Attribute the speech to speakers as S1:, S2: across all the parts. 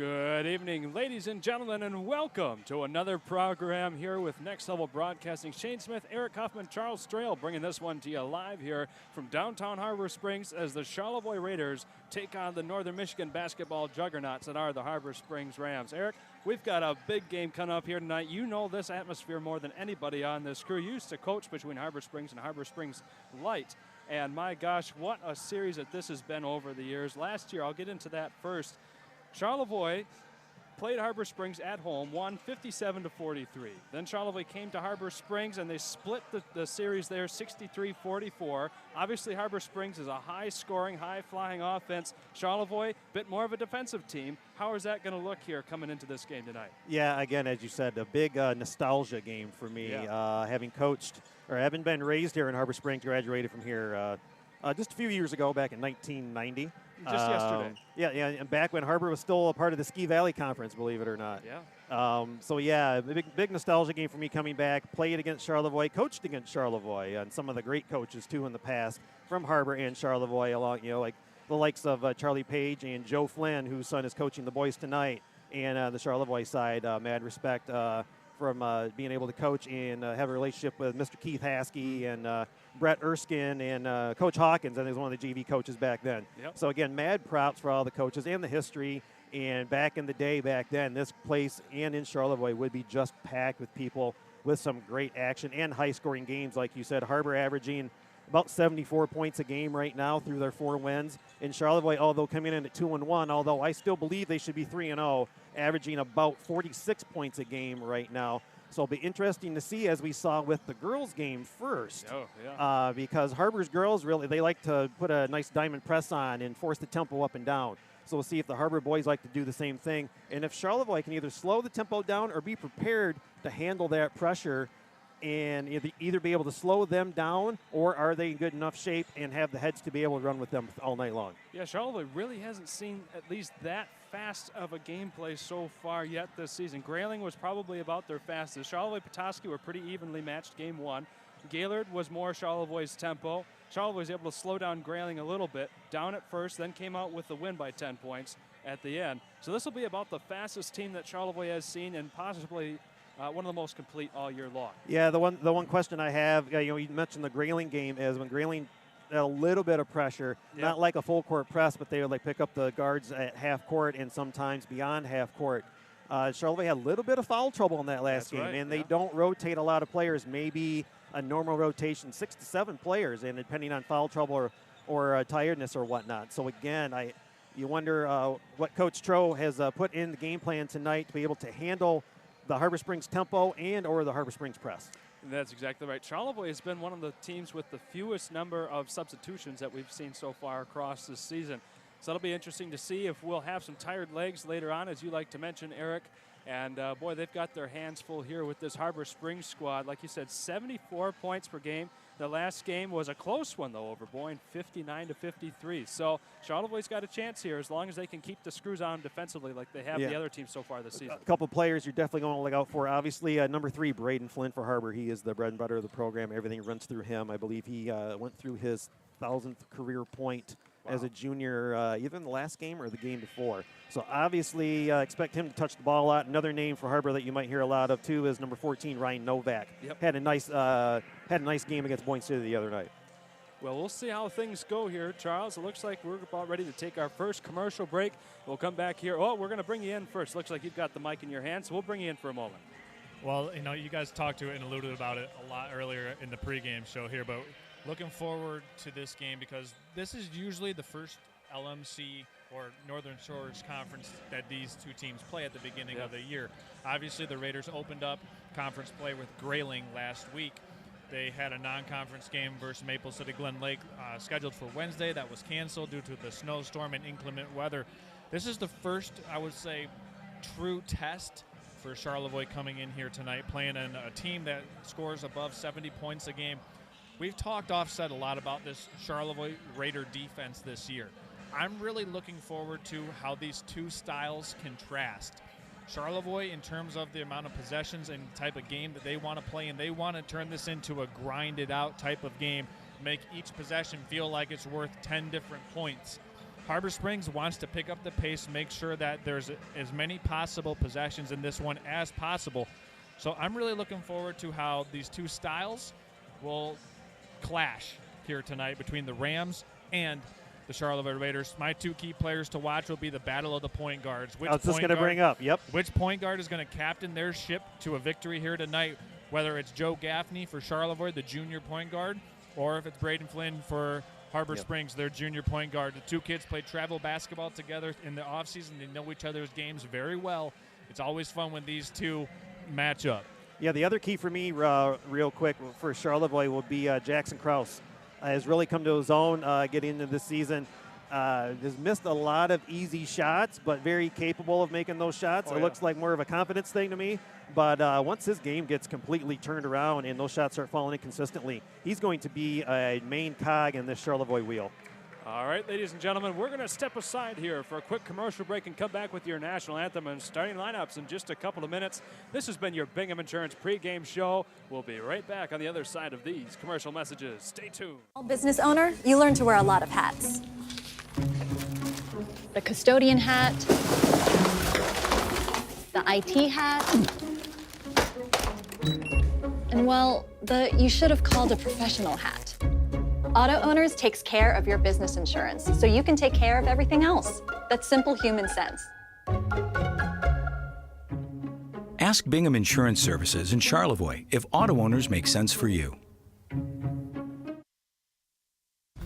S1: Good evening, ladies and gentlemen, and welcome to another program here with Next Level Broadcasting. Shane Smith, Eric Huffman, Charles Strail bringing this one to you live here from downtown Harbor Springs as the Charlevoix Rayders take on the Northern Michigan basketball juggernauts that are the Harbor Springs Rams. Eric, we've got a big game coming up here tonight. You know this atmosphere more than anybody on this crew. You used to coach between Harbor Springs and Harbor Springs Light. And my gosh, what a series that this has been over the years. Last year, I'll get into that first. Charlevoix played Harbor Springs at home, won 57-43. Then Charlevoix came to Harbor Springs and they split the series there 63-44. Obviously Harbor Springs is a high-scoring, high-flying offense. Charlevoix, a bit more of a defensive team. How is that going to look here coming into this game tonight?
S2: Yeah, again, as you said, a big nostalgia game for me.
S1: Yeah.
S2: Having coached, or having been raised here in Harbor Springs, graduated from here just a few years ago, back in 1990.
S1: Just yesterday.
S2: Yeah, and back when Harbor was still a part of the Ski Valley Conference, believe it or not.
S1: Yeah.
S2: So yeah, big nostalgia game for me coming back. Played against Charlevoix, coached against Charlevoix, and some of the great coaches too in the past from Harbor and Charlevoix, along like the likes of Charlie Page and Joe Flynn, whose son is coaching the boys tonight, and the Charlevoix side. Mad respect from being able to coach and have a relationship with Mr. Keith Haskey and Brett Erskine and Coach Hawkins, and he was one of the JV coaches back then.
S1: Yep.
S2: So again, mad props for all the coaches and the history. And back in the day, back then, this place and in Charlevoix would be just packed with people with some great action and high-scoring games, like you said. Harbor averaging about 74 points a game right now through their 4 wins. In Charlevoix, although coming in at 2-1, although I still believe they should be 3-0, averaging about 46 points a game right now. So it'll be interesting to see, as we saw with the girls' game first.
S1: Oh, yeah.
S2: Because Harbor's girls, really, they like to put a nice diamond press on and force the tempo up and down. So we'll see if the Harbor boys like to do the same thing. And if Charlevoix can either slow the tempo down or be prepared to handle that pressure and either be able to slow them down, or are they in good enough shape and have the heads to be able to run with them all night long?
S1: Yeah, Charlevoix really hasn't seen at least that fast of a gameplay so far yet this season. Grayling was probably about their fastest. Charlevoix-Petoskey were pretty evenly matched game one. Gaylord was more Charlevoix's tempo. Charlevoix was able to slow down Grayling a little bit, down at first, then came out with the win by 10 points at the end. So this will be about the fastest team that Charlevoix has seen, and possibly one of the most complete all year long.
S2: Yeah, the one question I have, you mentioned the Grayling game, is when Grayling a little bit of pressure,
S1: Yep.
S2: not like a full court press, but they would pick up the guards at half court and sometimes beyond half court. Charlevoix had a little bit of foul trouble in that last
S1: That's
S2: game,
S1: right,
S2: and they
S1: yeah.
S2: don't rotate a lot of players. Maybe a normal rotation, 6 to 7 players, and depending on foul trouble or tiredness or whatnot. So again, you wonder what Coach Tro has put in the game plan tonight to be able to handle the Harbor Springs tempo and or the Harbor Springs press.
S1: That's exactly right. Charlevoix has been one of the teams with the fewest number of substitutions that we've seen so far across this season. So it'll be interesting to see if we'll have some tired legs later on, as you like to mention, Eric. And, boy, they've got their hands full here with this Harbor Springs squad. Like you said, 74 points per game. The last game was a close one, though, over Boyne, 59-53. So Charlevoix's got a chance here as long as they can keep the screws on defensively like they have the other teams so far this season.
S2: A couple players you're definitely going to look out for. Obviously, number 3, Braden Flynn for Harbor. He is the bread and butter of the program. Everything runs through him. I believe he went through his 1,000th career point as a junior, either in the last game or the game before. So obviously expect him to touch the ball a lot. Another name for Harbor that you might hear a lot of too is number 14, Ryan Novak.
S1: Yep.
S2: Had a nice game against Boyne City the other night.
S1: Well, we'll see how things go here, Charles. It looks like we're about ready to take our first commercial break. We'll come back here. Oh, we're going to bring you in first. Looks like you've got the mic in your hand, so we'll bring you in for a moment.
S3: Well, you guys talked to it and alluded about it a lot earlier in the pregame show here, but looking forward to this game because this is usually the first LMC or Northern Shores Conference that these two teams play at the beginning of the year. Obviously, the Raiders opened up conference play with Grayling last week. They had a non-conference game versus Maple City Glen Lake scheduled for Wednesday. That was canceled due to the snowstorm and inclement weather. This is the first, I would say, true test for Charlevoix coming in here tonight, playing in a team that scores above 70 points a game. We've talked offset a lot about this Charlevoix Raider defense this year. I'm really looking forward to how these two styles contrast. Charlevoix, in terms of the amount of possessions and type of game that they want to play, and they want to turn this into a grinded out type of game, make each possession feel like it's worth 10 different points. Harbor Springs wants to pick up the pace, make sure that there's as many possible possessions in this one as possible. So I'm really looking forward to how these two styles will clash here tonight between the Rams and the Charlevoix Raiders. My two key players to watch will be the battle of the point guards.
S2: I was just going to bring up, yep.
S3: Which point guard is going to captain their ship to a victory here tonight, whether it's Joe Gaffney for Charlevoix, the junior point guard, or if it's Braden Flynn for Harbor Springs, their junior point guard. The two kids play travel basketball together in the offseason. They know each other's games very well. It's always fun when these two match up.
S2: Yeah, the other key for me, real quick, for Charlevoix will be Jackson Krause. Has really come to his own getting into this season. Has missed a lot of easy shots, but very capable of making those shots. It looks like more of a confidence thing to me. But once his game gets completely turned around and those shots start falling in consistently, he's going to be a main cog in this Charlevoix wheel.
S1: All right, ladies and gentlemen, we're going to step aside here for a quick commercial break and come back with your national anthem and starting lineups in just a couple of minutes. This has been your Bingham Insurance pregame show. We'll be right back on the other side of these commercial messages. Stay tuned.
S4: Business owner, you learn to wear a lot of hats. The custodian hat, the IT hat, and well, the you should have called a professional hat. Auto Owners takes care of your business insurance, so you can take care of everything else. That's simple human sense.
S5: Ask Bingham Insurance Services in Charlevoix if auto owners make sense for you.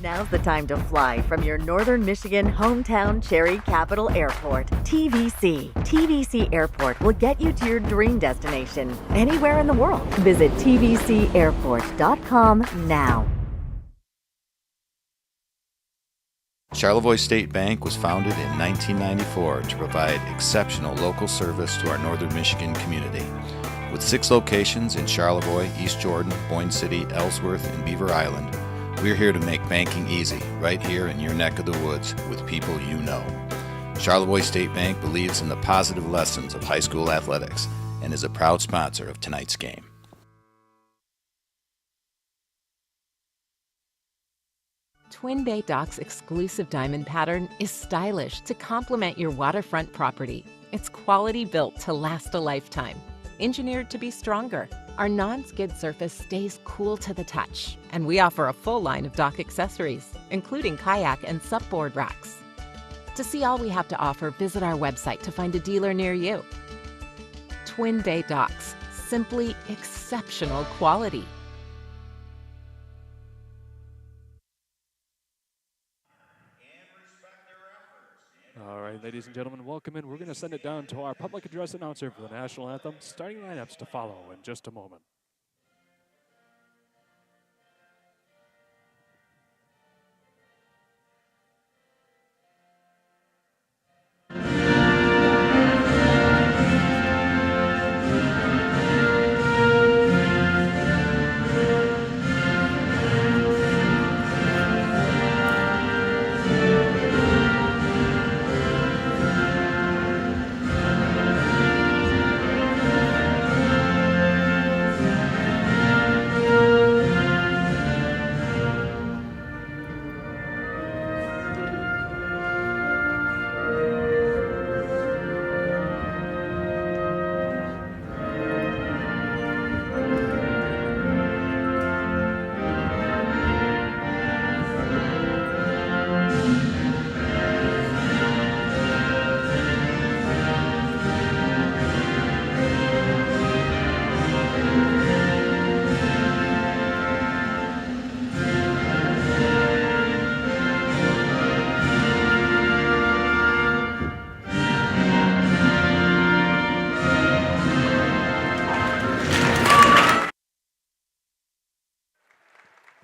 S6: Now's the time to fly from your Northern Michigan hometown Cherry Capital Airport. TVC. TVC Airport will get you to your dream destination anywhere in the world. Visit tvcairport.com now.
S7: Charlevoix State Bank was founded in 1994 to provide exceptional local service to our Northern Michigan community. With 6 locations in Charlevoix, East Jordan, Boyne City, Ellsworth, and Beaver Island, we're here to make banking easy, right here in your neck of the woods, with people you know. Charlevoix State Bank believes in the positive lessons of high school athletics and is a proud sponsor of tonight's game.
S8: Twin Bay Dock's exclusive diamond pattern is stylish to complement your waterfront property. It's quality built to last a lifetime. Engineered to be stronger, our non-skid surface stays cool to the touch, and we offer a full line of dock accessories, including kayak and supboard racks. To see all we have to offer, visit our website to find a dealer near you. Twin Bay Docks, simply exceptional quality.
S1: All right, ladies and gentlemen, welcome in. We're going to send it down to our public address announcer for the national anthem. Starting lineups to follow in just a moment.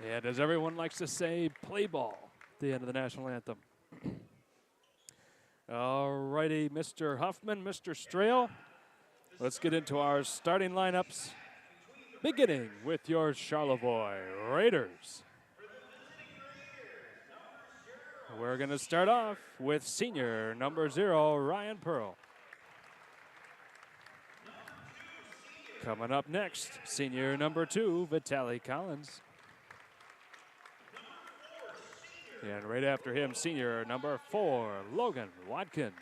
S1: And as everyone likes to say, play ball at the end of the national anthem. All righty, Mr. Huffman, Mr. Strail, let's get into our starting lineups, beginning with your Charlevoix Raiders. We're going to start off with senior number 0, Ryan Pearl. Coming up next, senior number 2, Vitaly Collins. And right after him, senior number 4, Logan Watkins.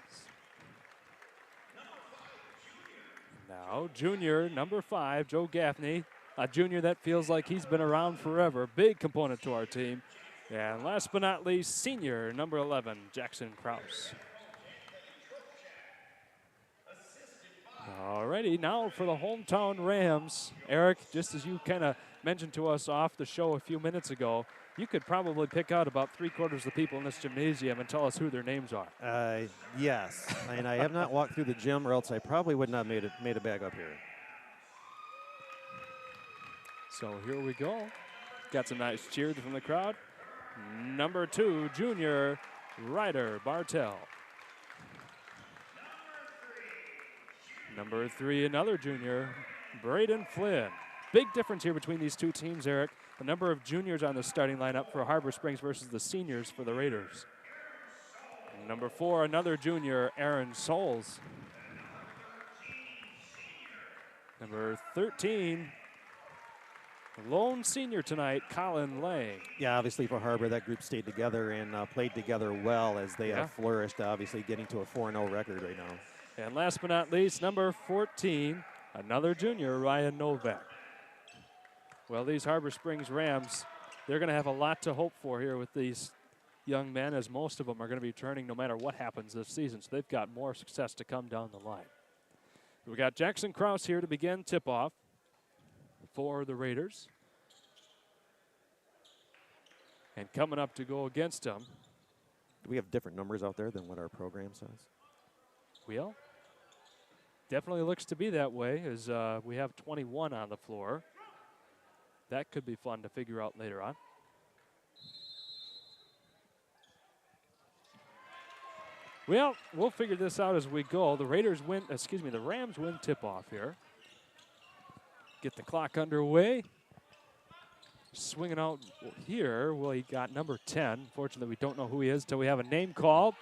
S1: Now, junior number 5, Joe Gaffney, a junior that feels like he's been around forever, big component to our team. And last but not least, senior number 11, Jackson Krause. Alrighty, now for the hometown Rams. Eric, just as you kind of mentioned to us off the show a few minutes ago, you could probably pick out about 3/4 of the people in this gymnasium and tell us who their names are.
S2: Yes, and I have not walked through the gym, or else I probably would not made it back up here.
S1: So here we go. Got some nice cheers from the crowd. Number 2, junior Ryder Bartell. Number 3, another junior, Braden Flynn. Big difference here between these two teams, Eric. The number of juniors on the starting lineup for Harbor Springs versus the seniors for the Raiders. Number 4, another junior, Aaron Souls. Number 13, lone senior tonight, Colin Lang.
S2: Yeah, obviously for Harbor, that group stayed together and played together well as they have flourished, obviously getting to a 4-0 record right now.
S1: And last but not least, number 14, another junior, Ryan Novak. Well, these Harbor Springs Rams, they're going to have a lot to hope for here with these young men, as most of them are going to be returning no matter what happens this season. So they've got more success to come down the line. We got Jackson Krause here to begin tip-off for the Raiders. And coming up to go against them.
S2: Do we have different numbers out there than what our program says?
S1: Well, definitely looks to be that way, as we have 21 on the floor. That could be fun to figure out later on. Well, we'll figure this out as we go. The the Rams win tip-off here. Get the clock underway. Swinging out here, well, he got number 10. Fortunately, we don't know who he is until we have a name called.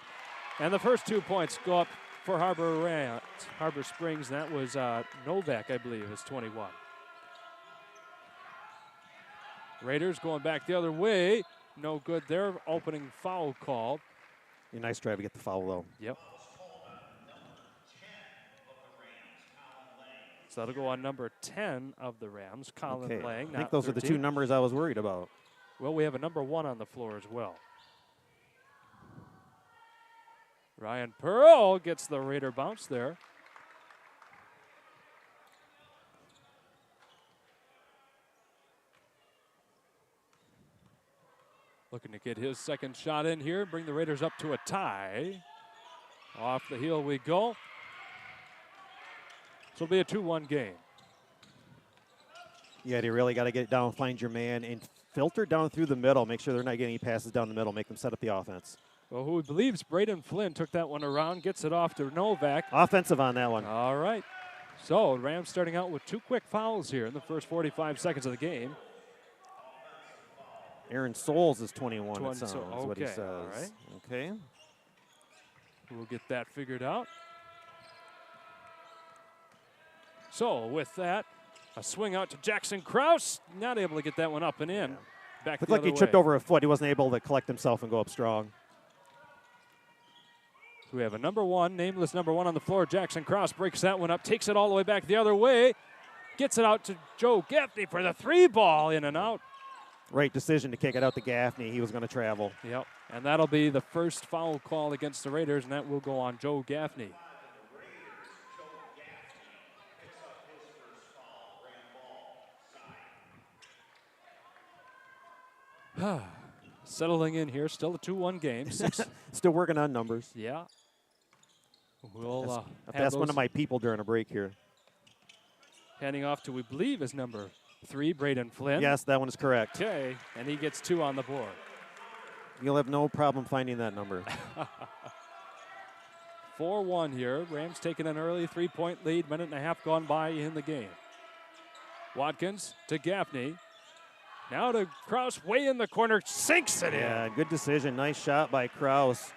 S1: And the first 2 points go up for Harbor Springs. That was Novak, I believe, is 21. Raiders going back the other way. No good there. Opening foul called.
S2: A nice try to get the foul, though.
S1: Yep. So that'll go on number 10 of the Rams, Colin Lang.
S2: I think those 13. Are the 2 numbers I was worried about.
S1: Well, we have a number 1 on the floor as well. Ryan Pearl gets the Raider bounce there. Looking to get his second shot in here, bring the Raiders up to a tie. Off the heel we go. This will be a 2-1 game.
S2: Yeah, you really got to get it down, find your man, and filter down through the middle. Make sure they're not getting any passes down the middle. Make them set up the offense.
S1: Well, who believes Braden Flynn took that one around, gets it off to Novak.
S2: Offensive on that one.
S1: All right. So, Rams starting out with 2 quick fouls here in the first 45 seconds of the game.
S2: Aaron Souls is 21, it sounds,
S1: okay.
S2: what he says.
S1: All right.
S2: Okay.
S1: We'll get that figured out. So, with that, a swing out to Jackson Krause. Not able to get that one up and in.
S2: Yeah.
S1: Back
S2: Looked
S1: the
S2: like
S1: other
S2: he tripped
S1: way.
S2: over a foot. He wasn't able to collect himself and go up strong.
S1: We have a number 1, nameless number 1 on the floor. Jackson Krause breaks that one up, takes it all the way back the other way. Gets it out to Joe Gaffney for the 3-ball, in and out.
S2: Right decision to kick it out to Gaffney. He was going to travel.
S1: Yep, and that'll be the first foul call against the Raiders, and that will go on Joe Gaffney. Settling in here, still a 2-1 game.
S2: Still working on numbers.
S1: Yeah. We'll
S2: that's one of my people during a break here.
S1: Handing off to, we believe, is number 3, Braden Flynn.
S2: Yes, that one is correct.
S1: Okay, and he gets 2 on the board.
S2: You'll have no problem finding that number.
S1: 4-1 here. Rams taking an early 3-point lead. Minute and a half gone by in the game. Watkins to Gaffney. Now to Krause, way in the corner, sinks it in.
S2: Yeah, good decision. Nice shot by Krause.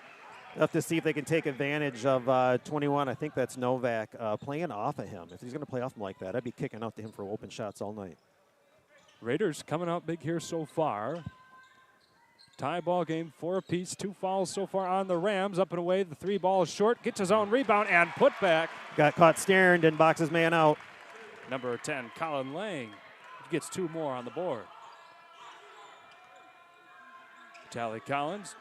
S2: We'll have to see if they can take advantage of 21. I think that's Novak playing off of him. If he's going to play off him like that, I'd be kicking out to him for open shots all night.
S1: Raiders coming out big here so far. Tie ball game, 4 apiece. 2 fouls so far on the Rams. Up and away, the 3 ball is short. Gets his own rebound and put back.
S2: Got caught staring, didn't box his man out.
S1: Number 10, Colin Lang, gets 2 more on the board. Tally Collins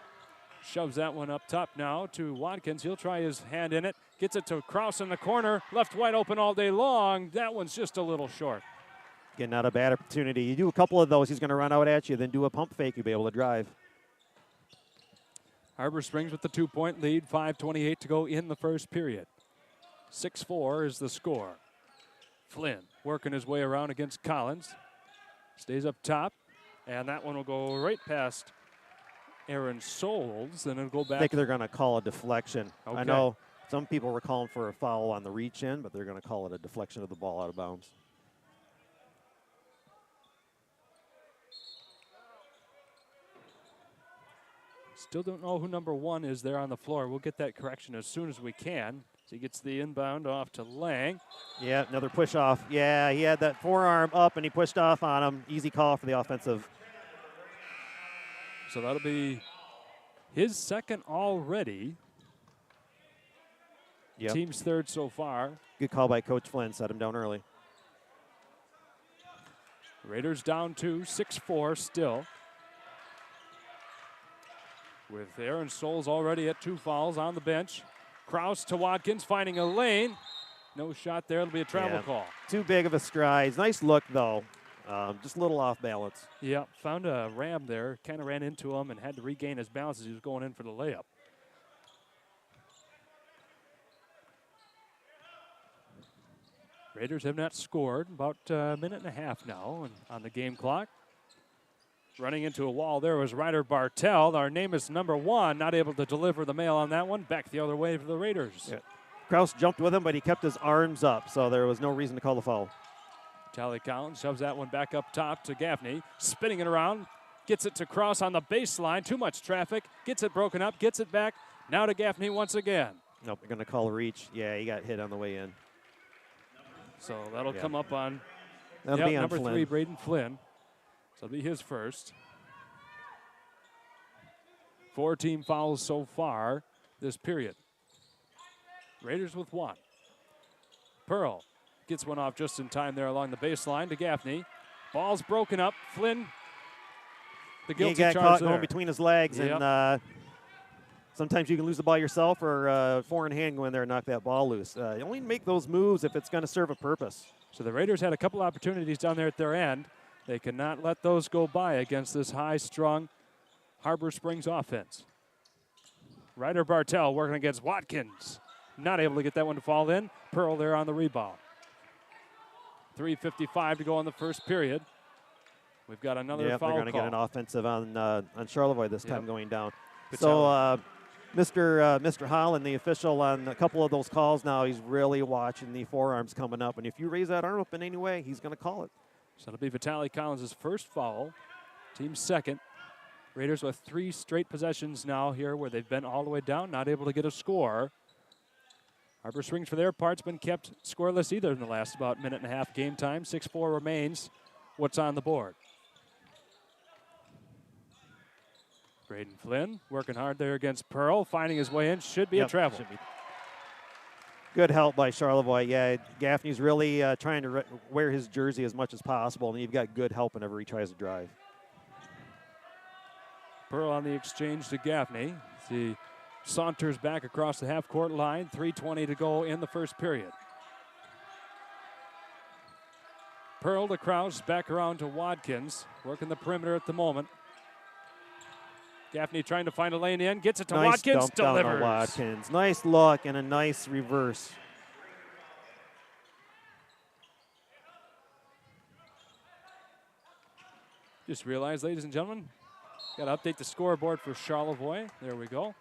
S1: shoves that one up top now to Watkins. He'll try his hand in it. Gets it to Kraus in the corner. Left wide open all day long. That one's just a little short.
S2: Getting out a bad opportunity. You do a couple of those, he's going to run out at you, then do a pump fake, you'll be able to drive.
S1: Harbor Springs with the 2-point lead. 5:28 to go in the first period. 6-4 is the score. Flynn working his way around against Collins. Stays up top. And that one will go right past Aaron Souls. And it'll go back.
S2: I think they're going to call a deflection.
S1: Okay.
S2: I know some people were calling for a foul on the reach in, but they're going to call it a deflection of the ball out of bounds.
S1: Still don't know who number 1 is there on the floor. We'll get that correction as soon as we can. So he gets the inbound off to Lang.
S2: Yeah, another push off. Yeah, he had that forearm up and he pushed off on him. Easy call for the offensive.
S1: So that'll be his second already.
S2: Yep.
S1: Team's third so far.
S2: Good call by Coach Flynn. Set him down early.
S1: Raiders down 2, 6-4 still. With Aaron Souls already at 2 fouls on the bench. Kraus to Watkins, finding a lane. No shot there. It'll be a travel call.
S2: Too big of a stride. Nice look, though. Just a little off balance.
S1: Yeah, found a ram there. Kind of ran into him and had to regain his balance as he was going in for the layup. Raiders have not scored. About a minute and a half now on the game clock. Running into a wall there was Ryder Bartell. Our name is number 1, not able to deliver the mail on that one. Back the other way for the Raiders.
S2: Yeah. Kraus jumped with him, but he kept his arms up, so there was no reason to call the foul.
S1: Tally Collins shoves that one back up top to Gaffney. Spinning it around. Gets it to Kraus on the baseline. Too much traffic. Gets it broken up. Gets it back. Now to Gaffney once again.
S2: Nope, they're going to call a reach. Yeah, he got hit on the way in.
S1: So that'll come up on,
S2: That'll be on
S1: number
S2: Flynn.
S1: 3, Braden Flynn. So it'll be his first. 4 team fouls so far this period. Raiders with 1. Pearl gets one off just in time there along the baseline to Gaffney. Ball's broken up. Flynn, the guilty
S2: he got
S1: charge
S2: caught
S1: there.
S2: going between his legs, and sometimes you can lose the ball yourself or foreign hand go in there and knock that ball loose. You only make those moves if it's going to serve a purpose.
S1: So the Raiders had a couple opportunities down there at their end. They cannot let those go by against this high-strung Harbor Springs offense. Ryder Bartell working against Watkins. Not able to get that one to fall in. Pearl there on the rebound. 3:55 to go in the first period. We've got another foul
S2: they're
S1: call.
S2: going to get an offensive on Charlevoix this time going down.
S1: Patel.
S2: So Mr. Holland, the official on a couple of those calls now, he's really watching the forearms coming up. And if you raise that arm up in any way, he's going to call it.
S1: So it'll be Vitaly Collins' first foul. Team second. Raiders with 3 straight possessions now here where they've been all the way down, not able to get a score. Harbor Springs, for their part, has been kept scoreless either in the last about minute and a half game time. 6-4 remains. What's on the board? Braden Flynn working hard there against Pearl, finding his way in. Should be a travel.
S2: Should be. Good help by Charlevoix. Yeah, Gaffney's really trying to wear his jersey as much as possible, and you've got good help whenever he tries to drive.
S1: Pearl on the exchange to Gaffney. He saunters back across the half-court line. 3:20 to go in the first period. Pearl to Kraus, back around to Watkins. Working the perimeter at the moment. Gaffney trying to find a lane in. Gets it to
S2: Nice
S1: Watkins.
S2: dump down
S1: Delivers.
S2: to Watkins. Nice look and a nice reverse.
S1: Just realized, ladies and gentlemen, got to update the scoreboard for Charlevoix. There we go.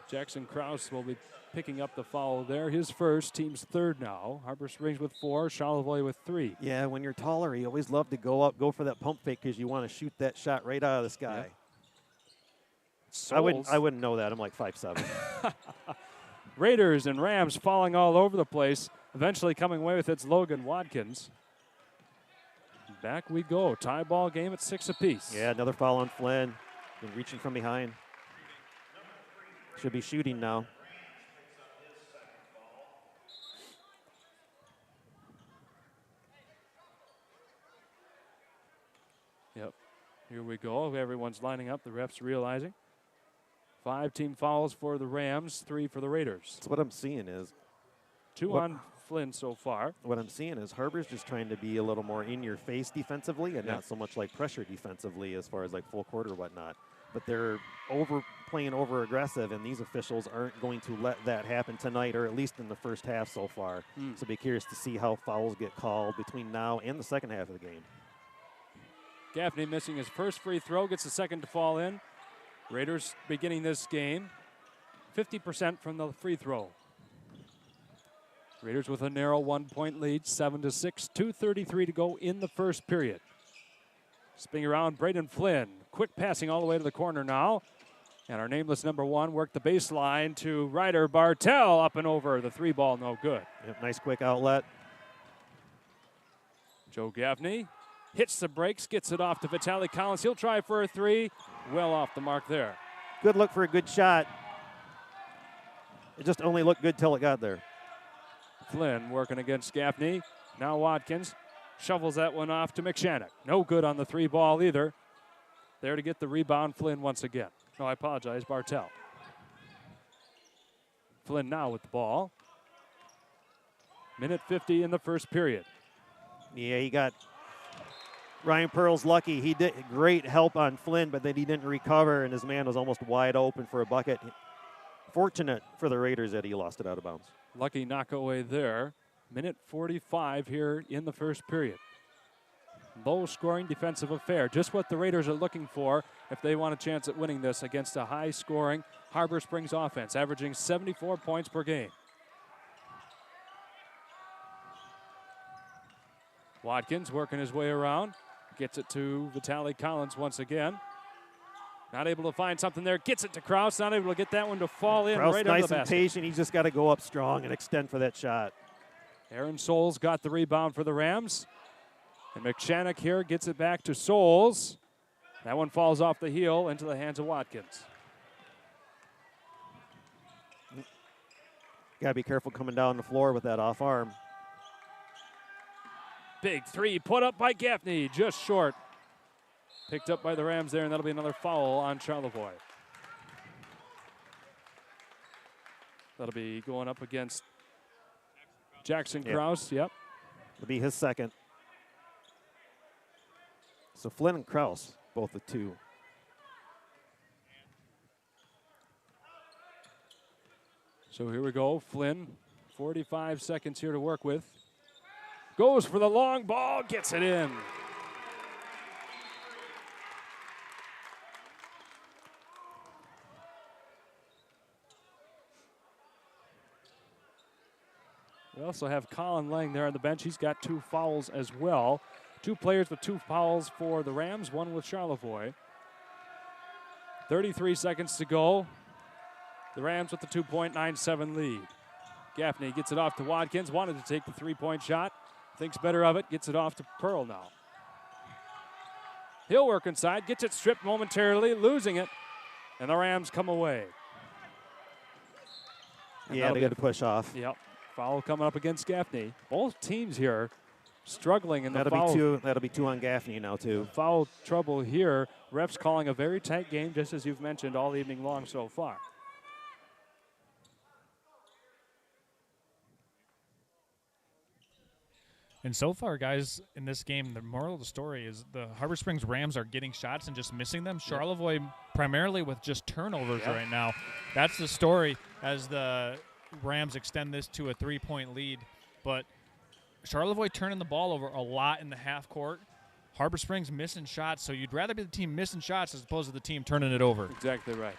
S1: Jackson Kraus will be picking up the foul there. His first, team's third now. Harbor Springs with 4, Charlevoix with 3.
S2: Yeah, when you're taller, you always love to go up, go for that pump fake because you want to shoot that shot right out of the sky.
S1: Yeah.
S2: I wouldn't know that. I'm like 5'7".
S1: Raiders and Rams falling all over the place. Eventually coming away with its Logan Watkins. back we go. Tie ball game at 6 apiece.
S2: Yeah, another foul on Flynn. Been reaching from behind. Should be shooting now.
S1: Yep. Here we go. Everyone's lining up. The refs realizing. 5 team fouls for the Rams, 3 for the Raiders.
S2: So what I'm seeing is
S1: 2 on Flynn so far.
S2: What I'm seeing is Harbor's just trying to be a little more in your face defensively and not so much like pressure defensively as far as like full court or whatnot. But they're playing over aggressive, and these officials aren't going to let that happen tonight, or at least in the first half so far. So be curious to see how fouls get called between now and the second half of the game.
S1: Gaffney missing his first free throw, gets the second to fall in. Raiders beginning this game 50% from the free throw. Raiders with a narrow 1-point lead, 7-6, 2:33 to go in the first period. Spinning around, Braden Flynn. Quick passing all the way to the corner now. And our nameless number 1 worked the baseline to Ryder Bartell, up and over. The 3 ball, no good.
S2: Yep, nice quick outlet.
S1: Joe Gaffney hits the brakes, gets it off to Vitaly Collins. He'll try for a 3. Well off the mark there.
S2: Good look for a good shot. It just only looked good till it got there.
S1: Flynn working against Gaffney. Now Watkins shovels that one off to McShannock. No good on the 3 ball either. There to get the rebound, Flynn once again. No, I apologize, Bartell. Flynn now with the ball. Minute 50 in the first period.
S2: Yeah, he got Ryan Pearl's lucky. He did great help on Flynn, but then he didn't recover, and his man was almost wide open for a bucket. Fortunate for the Raiders that he lost it out of bounds.
S1: Lucky knock away there. Minute 45 here in the first period. Low-scoring defensive affair. Just what the Raiders are looking for if they want a chance at winning this against a high-scoring Harbor Springs offense, averaging 74 points per game. Watkins working his way around. Gets it to Vitaly Collins once again. Not able to find something there. Gets it to Krause. Not able to get that one to fall in
S2: Krause
S1: right
S2: nice
S1: under the
S2: and
S1: basket.
S2: patient. He's just got to go up strong and extend for that shot.
S1: Aaron Souls got the rebound for the Rams. And McShannock here gets it back to Souls. That one falls off the heel into the hands of Watkins.
S2: Got to be careful coming down the floor with that off arm.
S1: Big 3 put up by Gaffney, just short. Picked up by the Rams there, and that'll be another foul on Charlevoix. That'll be going up against Jackson Krause, yep.
S2: It'll be his second. So Flynn and Krause, both with 2.
S1: So here we go, Flynn, 45 seconds here to work with. Goes for the long ball, gets it in. We also have Colin Lang there on the bench. He's got 2 fouls as well. 2 players with 2 fouls for the Rams, 1 with Charlevoix. 33 seconds to go. The Rams with the 2.97 lead. Gaffney gets it off to Watkins. Wanted to take the 3-point shot. Thinks better of it. Gets it off to Pearl now. He'll work inside. Gets it stripped momentarily. Losing it. And the Rams come away. And
S2: Yeah, they got to push off.
S1: Yep. Foul coming up against Gaffney. Both teams here struggling in the foul.
S2: That'll be 2 on Gaffney now, too.
S1: Foul trouble here. Refs calling a very tight game, just as you've mentioned all evening long so far.
S3: And so far, guys, in this game, the moral of the story is the Harbor Springs Rams are getting shots and just missing them. Charlevoix primarily with just turnovers right now. That's the story as the Rams extend this to a 3-point lead. But Charlevoix turning the ball over a lot in the half court. Harbor Springs missing shots, so you'd rather be the team missing shots as opposed to the team turning it over.
S1: Exactly right.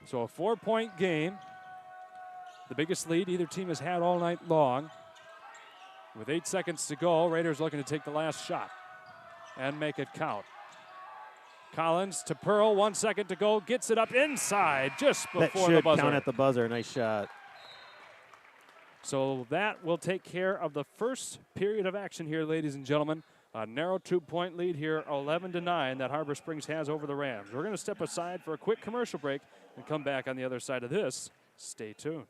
S1: So a 4-point game. The biggest lead either team has had all night long. With 8 seconds to go, Raiders looking to take the last shot and make it count. Collins to Pearl, 1 second to go, gets it up inside just before the buzzer.
S2: That should count at the buzzer. Nice shot.
S1: So that will take care of the first period of action here, ladies and gentlemen. A narrow 2-point lead here, 11-9, that Harbor Springs has over the Rams. We're going to step aside for a quick commercial break and come back on the other side of this. Stay tuned.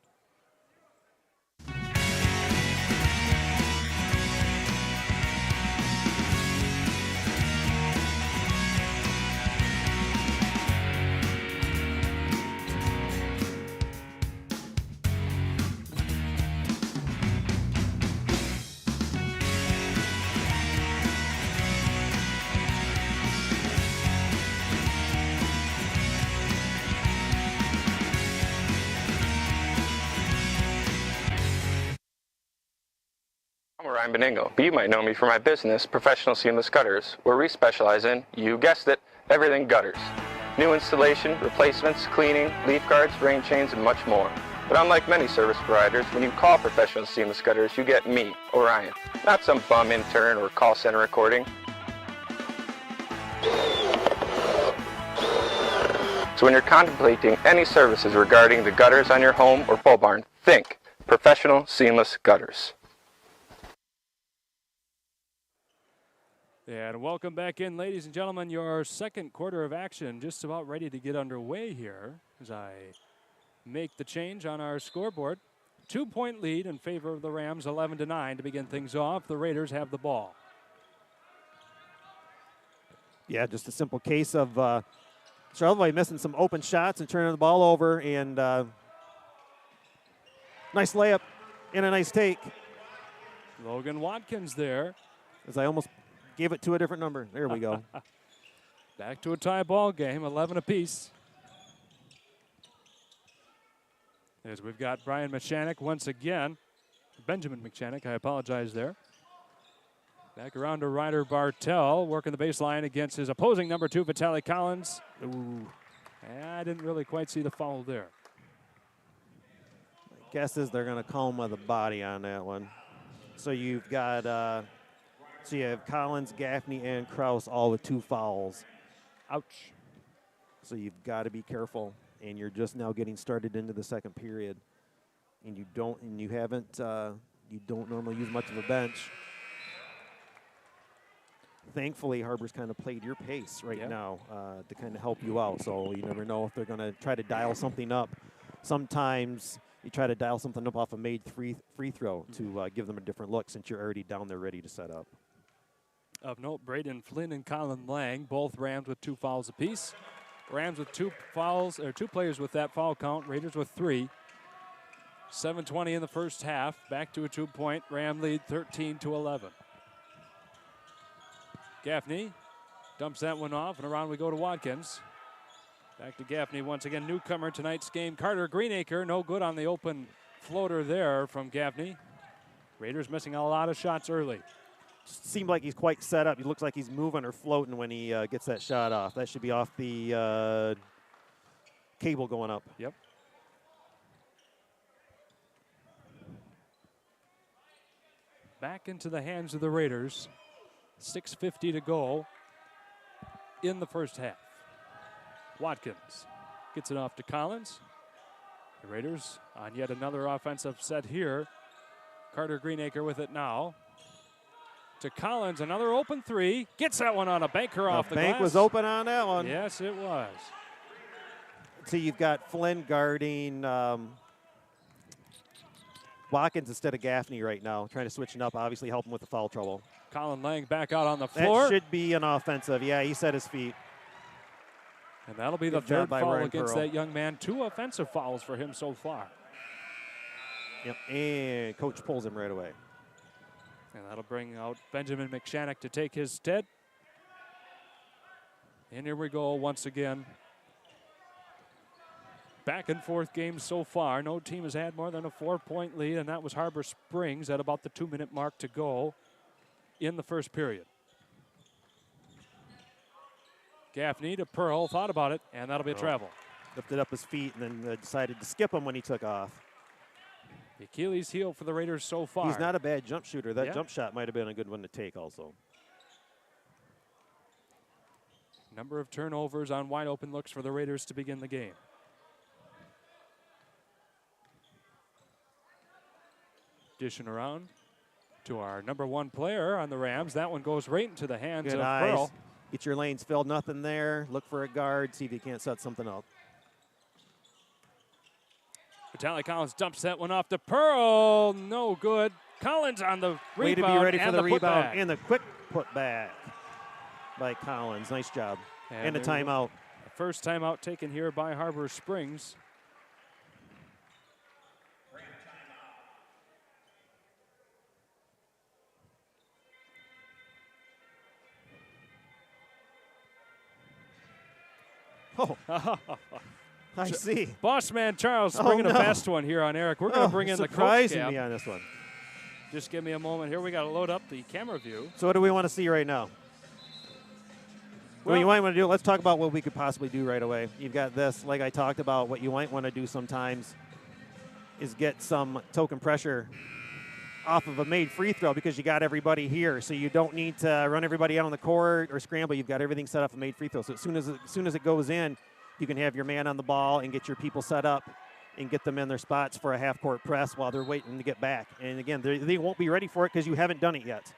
S9: I'm Ryan Beningo, but you might know me for my business, Professional Seamless Gutters, where we specialize in, you guessed it, everything gutters. New installation, replacements, cleaning, leaf guards, rain chains, and much more. But unlike many service providers, when you call Professional Seamless Gutters, you get me, Orion, not some bum intern or call center recording. So when you're contemplating any services regarding the gutters on your home or pole barn, think Professional Seamless Gutters.
S1: And welcome back in, ladies and gentlemen. Your second quarter of action just about ready to get underway here as I make the change on our scoreboard. 2-point lead in favor of the Rams, 11-9 to begin things off. The Raiders have the ball.
S2: Yeah, just a simple case of Charlevoix missing some open shots and turning the ball over, and nice layup and a nice take.
S1: Logan Watkins there.
S2: As I almost gave it to a different number. There we go.
S1: Back to a tie ball game, 11 apiece. As we've got Brian Mechanic once again. Benjamin Mechanic, I apologize there. Back around to Ryder Bartell, working the baseline against his opposing number 2, Vitaly Collins. Ooh. I didn't really quite see the foul there.
S2: My guess is they're going to call him with a body on that one. So you've got, so you have Collins, Gaffney, and Kraus all with 2 fouls.
S1: Ouch.
S2: So you've got to be careful, and you're just now getting started into the second period, and you don't normally use much of a bench. Thankfully, Harbor's kind of played your pace right now to kind of help you out. So you never know if they're going to try to dial something up. Sometimes you try to dial something up off a made free throw to give them a different look since you're already down there ready to set up.
S1: Of note, Braden Flynn and Colin Lang, both Rams with 2 fouls apiece. Rams with 2 fouls, or 2 players with that foul count. Raiders with 3. 7:20 in the first half. Back to a 2-point Ram lead, 13-11. Gaffney dumps that one off, and around we go to Watkins. Back to Gaffney once again, newcomer tonight's game. Carter Greenacre, no good on the open floater there from Gaffney. Raiders missing a lot of shots early.
S2: Seemed like he's quite set up. He looks like he's moving or floating when he gets that shot off. That should be off the cable going up.
S1: Yep. Back into the hands of the Raiders. 6:50 to go in the first half. Watkins gets it off to Collins. The Raiders on yet another offensive set here. Carter Greenacre with it now. To Collins, another open 3. Gets that one on a banker off the glass.
S2: The bank was open on that one.
S1: Yes, it was.
S2: So you've got Flynn guarding Watkins instead of Gaffney right now, trying to switch it up, obviously helping with the foul trouble.
S1: Colin Lang back out on the floor.
S2: That should be an offensive. Yeah, he set his feet.
S1: And that'll be the third foul against that young man. 2 offensive fouls for him so far.
S2: Yep, and coach pulls him right away.
S1: And that'll bring out Benjamin McShannock to take his stead. And here we go once again. Back and forth game so far. No team has had more than a 4-point lead, and that was Harbor Springs at about the 2-minute mark to go in the first period. Gaffney to Pearl, thought about it, and that'll be a travel.
S2: Lifted up his feet and then decided to skip him when he took off.
S1: The Achilles heel for the Raiders so far.
S2: He's not a bad jump shooter. That jump shot might have been a good one to take also.
S1: Number of turnovers on wide open looks for the Raiders to begin the game. Dishing around to our number 1 player on the Rams. That one goes right into the hands
S2: Good
S1: of
S2: eyes.
S1: Pearl.
S2: Get your lanes filled, nothing there. Look for a guard, see if you can't set something up.
S1: Vitaly Collins dumps that one off to Pearl. No good. Collins on the rebound.
S2: Way to be ready for the rebound.
S1: putback.
S2: And the quick putback by Collins. Nice job. And a
S1: there you go.
S2: timeout.
S1: First timeout taken here by Harbor Springs.
S2: Oh, I see.
S1: Boss man Charles bringing a fast one here on Eric. We're going to bring in the coach
S2: surprising
S1: cam.
S2: me on this one.
S1: Just give me a moment here. We got to load up the camera view.
S2: So what do we want to see right now? What you might want to do, let's talk about what we could possibly do right away. You've got this, like I talked about, what you might want to do sometimes is get some token pressure off of a made free throw because you got everybody here. So you don't need to run everybody out on the court or scramble. You've got everything set up for made free throw. So as soon as it goes in, you can have your man on the ball and get your people set up and get them in their spots for a half-court press while they're waiting to get back. And again, they won't be ready for it because you haven't done it yet.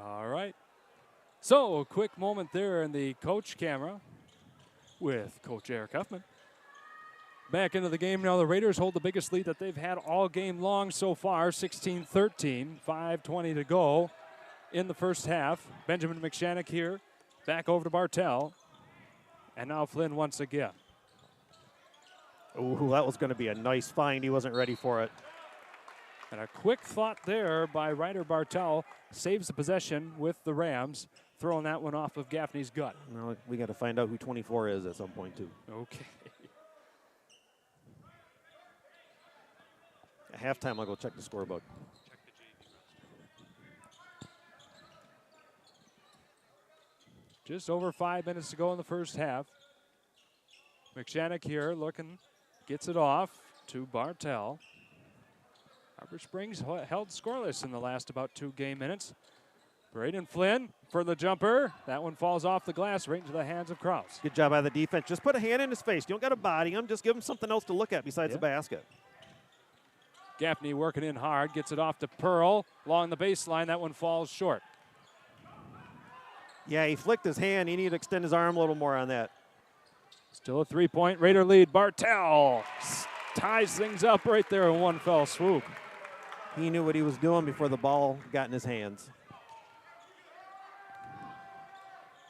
S1: All right. So a quick moment there in the coach camera with Coach Eric Huffman. Back into the game now. The Raiders hold the biggest lead that they've had all game long so far, 16-13, 5:20 to go in the first half. Benjamin McShannock here, back over to Bartell. And now Flynn once again.
S2: Ooh, that was going to be a nice find. He wasn't ready for it.
S1: And a quick thought there by Ryder Bartell saves the possession with the Rams, throwing that one off of Gaffney's gut.
S2: Well, we got to find out who 24 is at some point, too.
S1: Okay.
S2: At halftime, I'll go check the scorebook.
S1: Just over 5 minutes to go in the first half. McShannock here looking, gets it off to Bartell. Harbor Springs held scoreless in the last about 2 game minutes. Braden Flynn for the jumper. That one falls off the glass right into the hands of Krause.
S2: Good job by the defense. Just put a hand in his face. You don't got to body him. Just give him something else to look at besides the basket.
S1: Gaffney working in hard, gets it off to Pearl. Along the baseline, that one falls short.
S2: Yeah, he flicked his hand. He needed to extend his arm a little more on that.
S1: Still a 3-point Raider lead. Bartell ties things up right there in one fell swoop.
S2: He knew what he was doing before the ball got in his hands.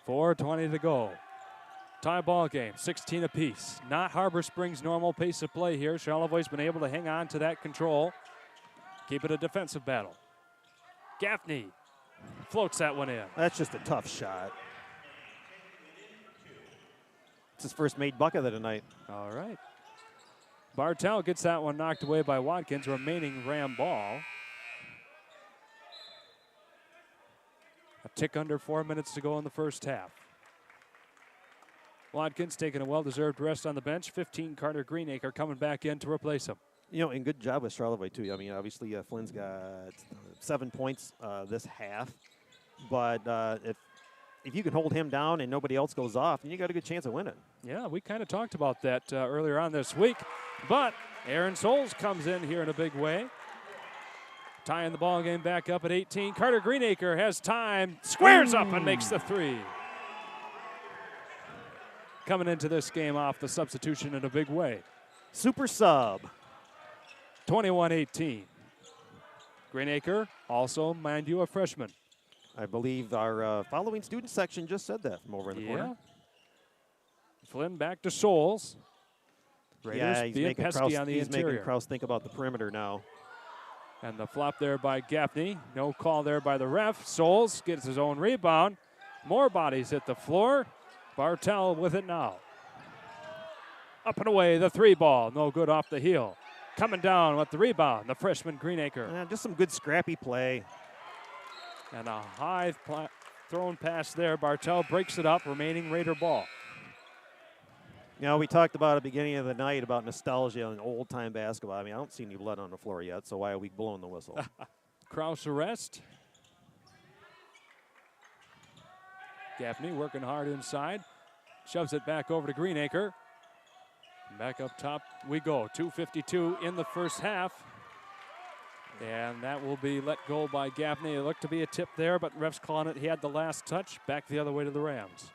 S1: 4:20 to go. Tie ball game, 16 apiece. Not Harbor Springs' normal pace of play here. Charlevoix's been able to hang on to that control. Keep it a defensive battle. Gaffney floats that one in.
S2: That's just a tough shot. It's his first made bucket of the night.
S1: All right. Bartell gets that one knocked away by Watkins, remaining Ram ball. A tick under 4 minutes to go in the first half. Watkins taking a well-deserved rest on the bench. 15, Carter Greenacre coming back in to replace him.
S2: You know, and good job with Charlevoix, too. I mean, obviously, Flynn's got 7 points this half. But if you can hold him down and nobody else goes off, then you got a good chance of winning.
S1: Yeah, we kind of talked about that earlier on this week. But Aaron Souls comes in here in a big way. Tying the ball game back up at 18. Carter Greenacre has time, squares up and makes the 3. Coming into this game off the substitution in a big way.
S2: Super sub.
S1: 21-18. Greenacre, also, mind you, a freshman.
S2: I believe our following student section just said that from over in the corner.
S1: Flynn back to Souls. Raiders
S2: he's
S1: being
S2: making
S1: pesky on the
S2: he's
S1: interior.
S2: making Krause think about the perimeter now.
S1: And the flop there by Gaffney. No call there by the ref. Souls gets his own rebound. More bodies hit the floor. Bartell with it now. Up and away, the 3 ball. No good off the heel. Coming down with the rebound, the freshman Greenacre.
S2: Just some good scrappy play.
S1: And a high thrown pass there. Bartell breaks it up, remaining Raider ball.
S2: You know, we talked about at the beginning of the night about nostalgia and old-time basketball. I mean, I don't see any blood on the floor yet, so why are we blowing the whistle?
S1: Krause arrest. Gaffney working hard inside. Shoves it back over to Greenacre. Back up top we go. 2:52 in the first half. And that will be let go by Gaffney. It looked to be a tip there, but refs calling it. He had the last touch. Back the other way to the Rams.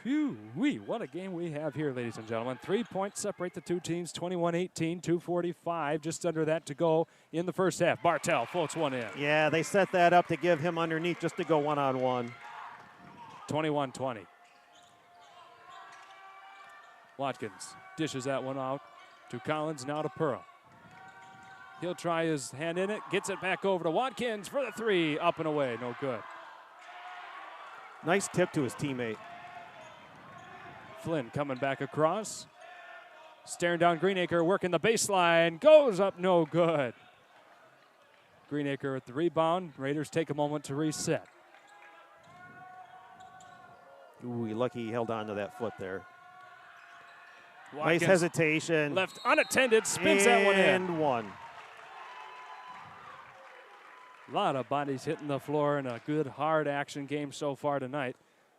S1: Phew-wee, what a game we have here, ladies and gentlemen. 3 points separate the two teams, 21-18, 2:45, just under that to go in the first half. Bartell floats one in.
S2: Yeah, they set that up to give him underneath just to go one-on-one.
S1: 21-20. Watkins dishes that one out to Collins, now to Pearl. He'll try his hand in it, gets it back over to Watkins for the three, up and away, no good.
S2: Nice tip to his teammate.
S1: Flynn coming back across. Staring down Greenacre, working the baseline. Goes up, no good. Greenacre at the rebound. Raiders take a moment to reset.
S2: Ooh, lucky he held on to that foot there.
S1: Watkins,
S2: nice hesitation.
S1: Left unattended, spins that one in.
S2: And one.
S1: A lot of bodies hitting the floor in a good, hard action game so far tonight.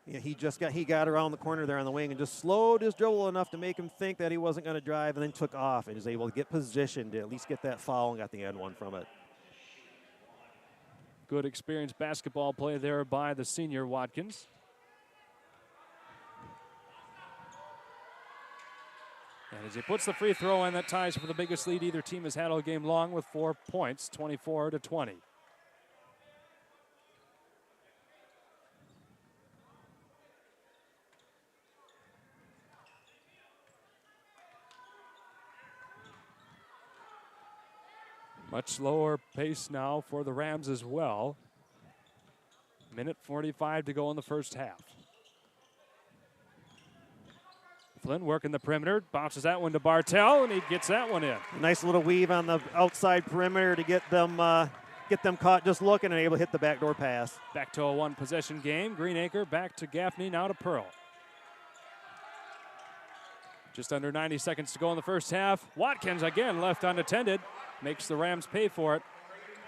S2: Yeah, he got around the corner there on the wing and just slowed his dribble enough to make him think that he wasn't going to drive, and then took off and was able to get positioned to at least get that foul and got the end one from it.
S1: Good experienced basketball play there by the senior Watkins. And as he puts the free throw in, that ties for the biggest lead either team has had all game long with 4 points, 24-20. Much slower pace now for the Rams as well. Minute 45 to go in the first half. Flynn working the perimeter, bounces that one to Bartell, and he gets that one in.
S2: Nice little weave on the outside perimeter to get them caught just looking and able to hit the backdoor pass.
S1: Back to a one-possession game. Greenacre back to Gaffney, now to Pearl. Just under 90 seconds to go in the first half. Watkins again left unattended. Makes the Rams pay for it.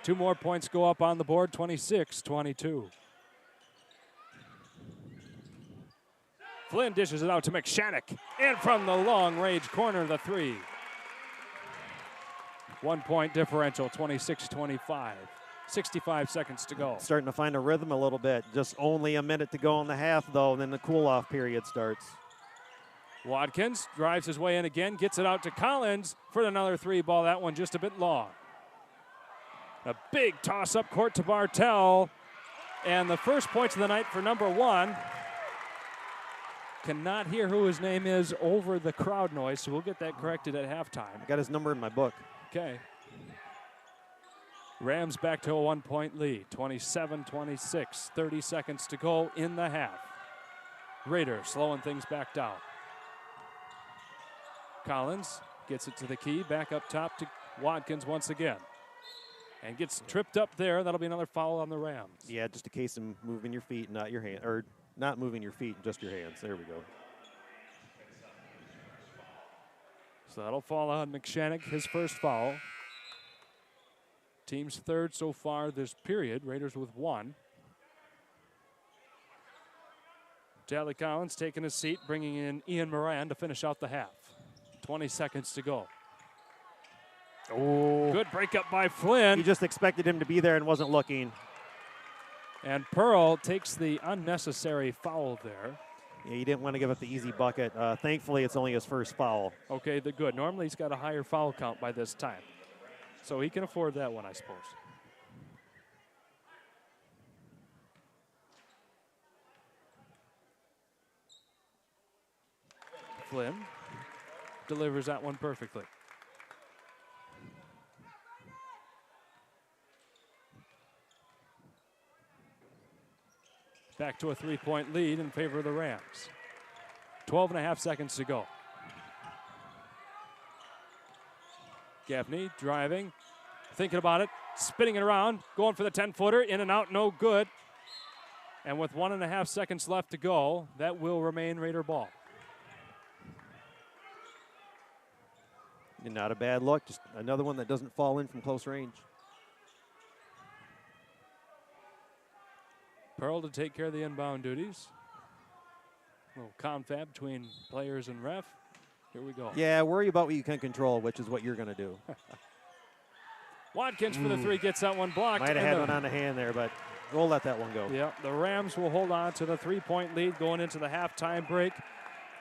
S1: 2 more points go up on the board, 26-22. Flynn dishes it out to McShannock. And from the long-range corner, the three. 1 point differential, 26-25. 65 seconds to go.
S2: Starting to find a rhythm a little bit. Just only a minute to go in the half, though, and then the cool-off period starts.
S1: Watkins drives his way in again, gets it out to Collins for another three ball. That one just a bit long. A big toss up court to Bartell. And the first points of the night for number 1. Cannot hear who his name is over the crowd noise, so we'll get that corrected at halftime.
S2: I got his number in my book.
S1: Okay. Rams back to a 1 point lead, 27-26, 30 seconds to go in the half. Raiders slowing things back down. Collins gets it to the key, back up top to Watkins once again. And gets tripped up there. That'll be another foul on the Rams.
S2: Yeah, just a case of moving your feet, not your hand, or not moving your feet, just your hands. There we go.
S1: So that'll fall on McShannock, his first foul. Team's third so far this period. Raiders with 1. Tally Collins taking his seat, bringing in Ian Moran to finish out the half. 20 seconds to go.
S2: Oh.
S1: Good breakup by Flynn.
S2: He just expected him to be there and wasn't looking.
S1: And Pearl takes the unnecessary foul there.
S2: Yeah, he didn't want to give up the easy bucket. Thankfully, it's only his first foul.
S1: Okay, good. Normally, he's got a higher foul count by this time. So he can afford that one, I suppose. Flynn delivers that one perfectly. Back to a 3-point lead in favor of the Rams. 12 and a half seconds to go. Gaffney driving, thinking about it, spinning it around, going for the 10-footer, in and out, no good. And with 1.5 seconds left to go, that will remain Raider ball.
S2: And not a bad look, just another one that doesn't fall in from close range.
S1: Pearl to take care of the inbound duties. A little confab between players and ref. Here we go.
S2: Yeah, worry about what you can control, which is what you're going to do.
S1: Watkins for the three gets that one blocked.
S2: Might have had one on the hand there, but we'll let that one go.
S1: Yeah, the Rams will hold on to the 3-point lead going into the halftime break,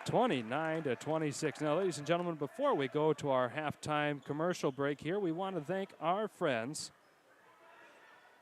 S1: 29-26. Now, ladies and gentlemen, before we go to our halftime commercial break here, we want to thank our friends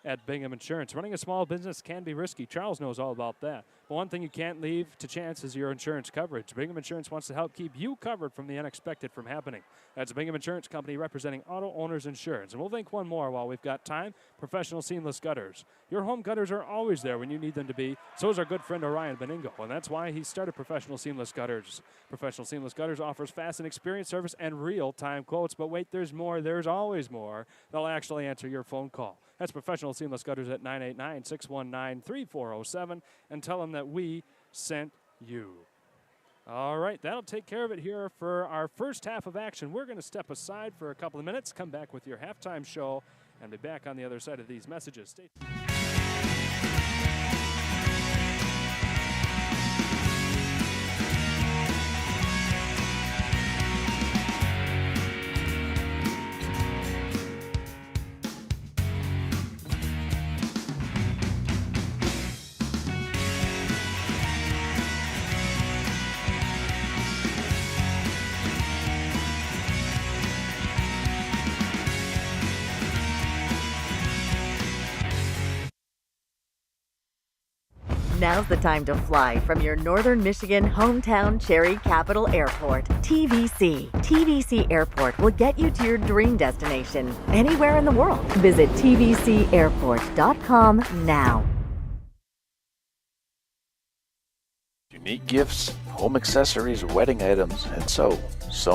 S1: at Bingham Insurance. Running a small business can be risky. Charles knows all about that. But one thing you can't leave to chance is your insurance coverage. Bingham Insurance wants to help keep you covered from the unexpected from happening. That's Bingham Insurance Company representing auto owners insurance. And we'll think one more while we've got time. Professional seamless gutters. Your home gutters are always there when you need them to be. So is our good friend Orion Beningo. And that's why he started Professional Seamless Gutters. Professional Seamless Gutters offers fast and experienced service and real-time quotes. But wait, there's more. There's always more. They'll actually answer your phone call. That's Professional Seamless Gutters at 989-619-3407. And tell them that we sent you. All right, that'll take care of it here for our first half of action. We're going to step aside for a couple of minutes, come back with your halftime show, and be back on the other side of these messages. Stay tuned.
S6: Now's the time to fly from your Northern Michigan hometown Cherry Capital Airport, TVC. TVC Airport will get you to your dream destination anywhere in the world. Visit tvcairport.com now.
S10: Unique gifts, home accessories, wedding items, and so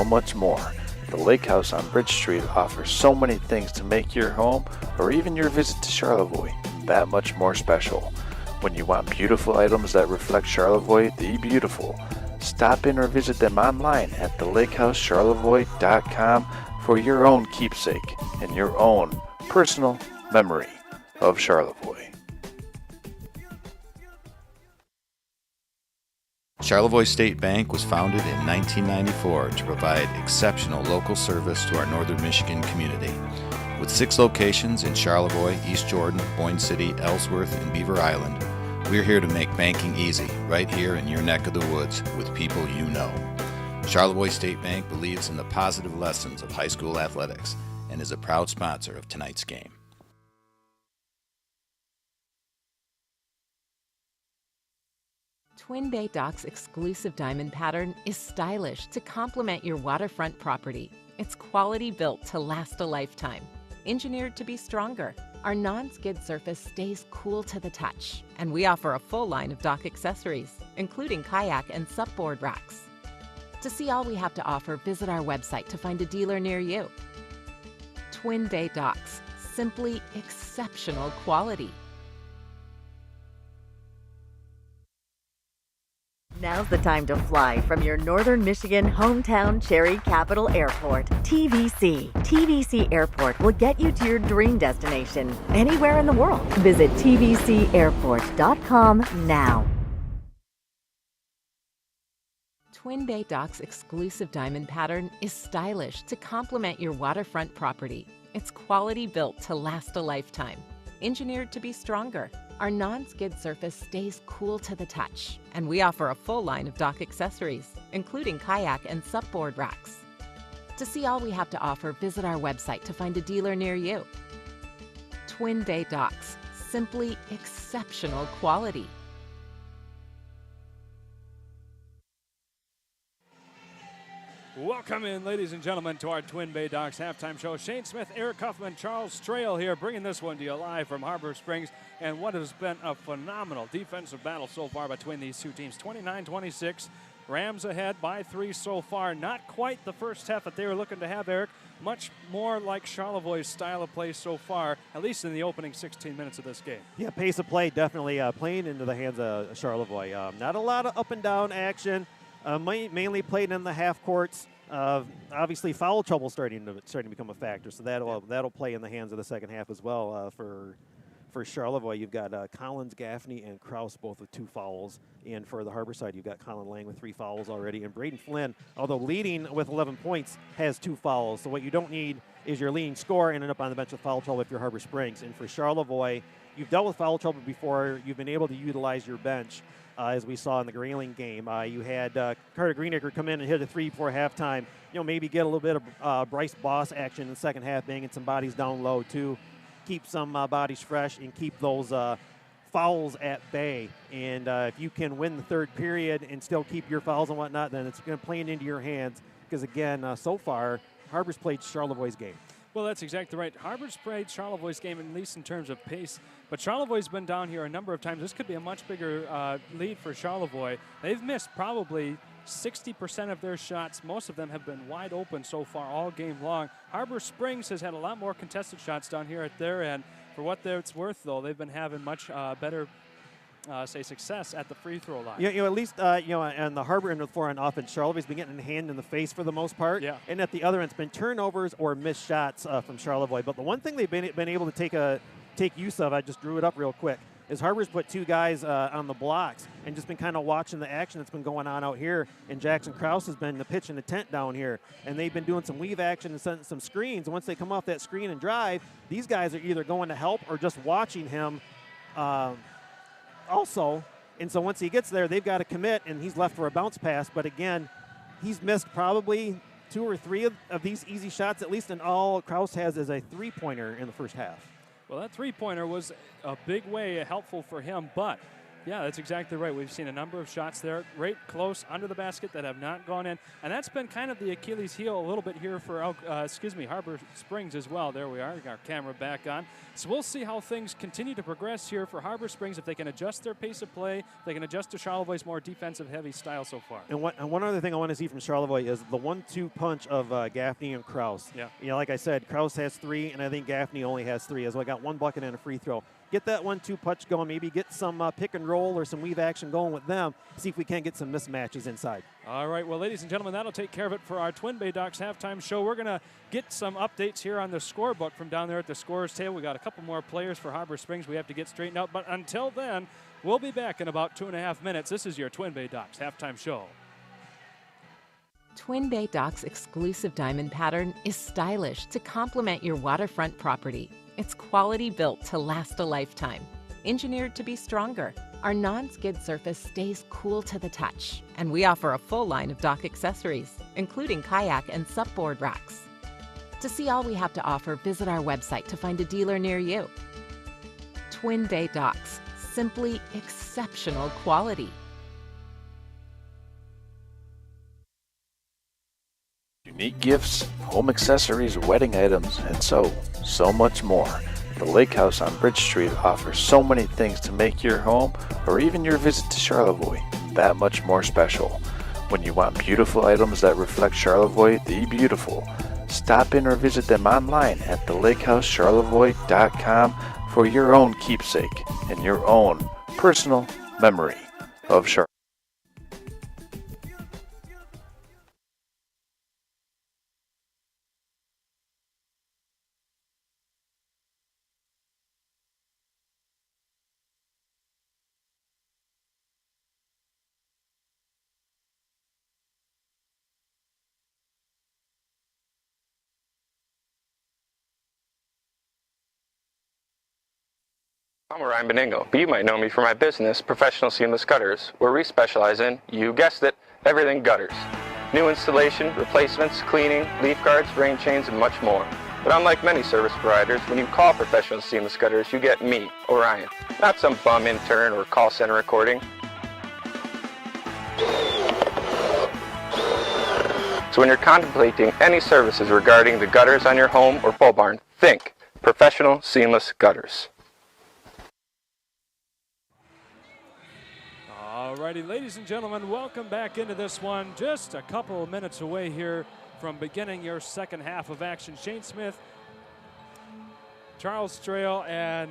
S10: much more. The Lake House on Bridge Street offers so many things to make your home or even your visit to Charlevoix that much more special. When you want beautiful items that reflect Charlevoix the beautiful, stop in or visit them online at thelakehousecharlevoix.com for your own keepsake and your own personal memory of Charlevoix.
S7: Charlevoix State Bank was founded in 1994 to provide exceptional local service to our northern Michigan community. With 6 locations in Charlevoix, East Jordan, Boyne City, Ellsworth, and Beaver Island, we're here to make banking easy, right here in your neck of the woods, with people you know. Charlevoix State Bank believes in the positive lessons of high school athletics and is a proud sponsor of tonight's game.
S8: Twin Bay Dock's exclusive diamond pattern is stylish to complement your waterfront property. It's quality built to last a lifetime. Engineered to be stronger, our non-skid surface stays cool to the touch, and we offer a full line of dock accessories, including kayak and supboard racks. To see all we have to offer, visit our website to find a dealer near you. Twin Bay Docks, simply exceptional quality.
S6: Now's the time to fly from your Northern Michigan hometown Cherry Capital Airport, TVC. TVC Airport will get you to your dream destination anywhere in the world. Visit tvcairport.com now.
S8: Twin Bay Dock's exclusive diamond pattern is stylish to complement your waterfront property. It's quality built to last a lifetime. Engineered to be stronger, our non-skid surface stays cool to the touch, and we offer a full line of dock accessories, including kayak and supboard racks. To see all we have to offer, visit our website to find a dealer near you. Twin Bay Docks, simply exceptional quality.
S1: Welcome in, ladies and gentlemen, to our Twin Bay Docks halftime show. Shane Smith, Eric Huffman, Charles Strail here, bringing this one to you live from Harbor Springs. And what has been a phenomenal defensive battle so far between these two teams. 29-26, Rams ahead by 3 so far. Not quite the first half that they were looking to have, Eric. Much more like Charlevoix's style of play so far, at least in the opening 16 minutes of this game.
S2: Yeah, pace of play definitely playing into the hands of Charlevoix. Not a lot of up and down action. Mainly played in the half courts. Obviously, foul trouble starting to become a factor, so that'll play in the hands of the second half as well for for Charlevoix, you've got Collins, Gaffney, and Kraus both with 2 fouls. And for the Harbor side, you've got Colin Lang with 3 fouls already. And Braden Flynn, although leading with 11 points, has 2 fouls. So what you don't need is your leading scorer ending up on the bench with foul trouble if you're Harbor Springs. And for Charlevoix, you've dealt with foul trouble before. You've been able to utilize your bench, as we saw in the Grayling game. You had Carter Greenacre come in and hit a 3 before halftime. Maybe get a little bit of Bryce Boss action in the second half, banging some bodies down low, too. Keep some bodies fresh and keep those fouls at bay. And if you can win the third period and still keep your fouls and whatnot, then it's going to play it into your hands. Because, again, so far, Harbor's played Charlevoix's game.
S1: Well, that's exactly right. Harbor's played Charlevoix's game, at least in terms of pace. But Charlevoix's been down here a number of times. This could be a much bigger lead for Charlevoix. They've missed probably 60% of their shots. Most of them have been wide open so far all game long. Harbor Springs has had a lot more contested shots down here at their end. For what it's worth, though, they've been having much better, success at the free throw line.
S2: Yeah, at least, on the Harbor end of the floor on offense, Charlevoix's been getting a hand in the face for the most part.
S1: Yeah.
S2: And at the other end, it's been turnovers or missed shots from Charlevoix. But the one thing they've been able to take use of, I just drew it up real quick, is Harbor's put 2 guys on the blocks and just been kind of watching the action that's been going on out here. And Jackson Krause has been pitching the tent down here. And they've been doing some weave action and setting some screens. And once they come off that screen and drive, these guys are either going to help or just watching him also. And so once he gets there, they've got to commit, and he's left for a bounce pass. But again, he's missed probably 2 or 3 of these easy shots, at least, and all Krause has is a 3-pointer in the first half.
S1: Well, that 3-pointer was a big way helpful for him, but yeah, that's exactly right. We've seen a number of shots there right close under the basket that have not gone in, and that's been kind of the Achilles heel a little bit here for Harbor Springs as well. There we are, our camera back on. So we'll see how things continue to progress here for Harbor Springs, if they can adjust their pace of play, if they can adjust to Charlevoix's more defensive-heavy style so far.
S2: And one other thing I want to see from Charlevoix is the 1-2 punch of Gaffney and Krause.
S1: Yeah.
S2: Like I said, Krause has 3, and I think Gaffney only has 3. So I got 1 bucket and a free throw. Get that 1-2 punch going, maybe get some pick and roll or some weave action going with them, see if we can get some mismatches inside.
S1: All right, well, ladies and gentlemen, that'll take care of it for our Twin Bay Docs halftime show. We're going to get some updates here on the scorebook from down there at the scorer's table. We got a couple more players for Harbor Springs we have to get straightened out, but until then, we'll be back in about 2.5 minutes. This is your Twin Bay Docs halftime show.
S8: Twin Bay Docks' exclusive diamond pattern is stylish to complement your waterfront property. It's quality built to last a lifetime. Engineered to be stronger, our non-skid surface stays cool to the touch, and we offer a full line of dock accessories, including kayak and supboard racks. To see all we have to offer, visit our website to find a dealer near you. Twin Bay Docks, simply exceptional quality.
S10: Unique gifts, home accessories, wedding items, and so much more. The Lake House on Bridge Street offers so many things to make your home or even your visit to Charlevoix that much more special. When you want beautiful items that reflect Charlevoix the beautiful, stop in or visit them online at thelakehousecharlevoix.com for your own keepsake and your own personal memory of Charlevoix.
S9: I'm Ryan Beningo, but you might know me for my business, Professional Seamless Gutters, where we specialize in, you guessed it, everything gutters. New installation, replacements, cleaning, leaf guards, rain chains, and much more. But unlike many service providers, when you call Professional Seamless Gutters, you get me, Orion, not some bum intern or call center recording. So when you're contemplating any services regarding the gutters on your home or pole barn, think Professional Seamless Gutters.
S1: Alrighty, ladies and gentlemen, welcome back into this one. Just a couple of minutes away here from beginning your second half of action. Shane Smith, Charles Strail, and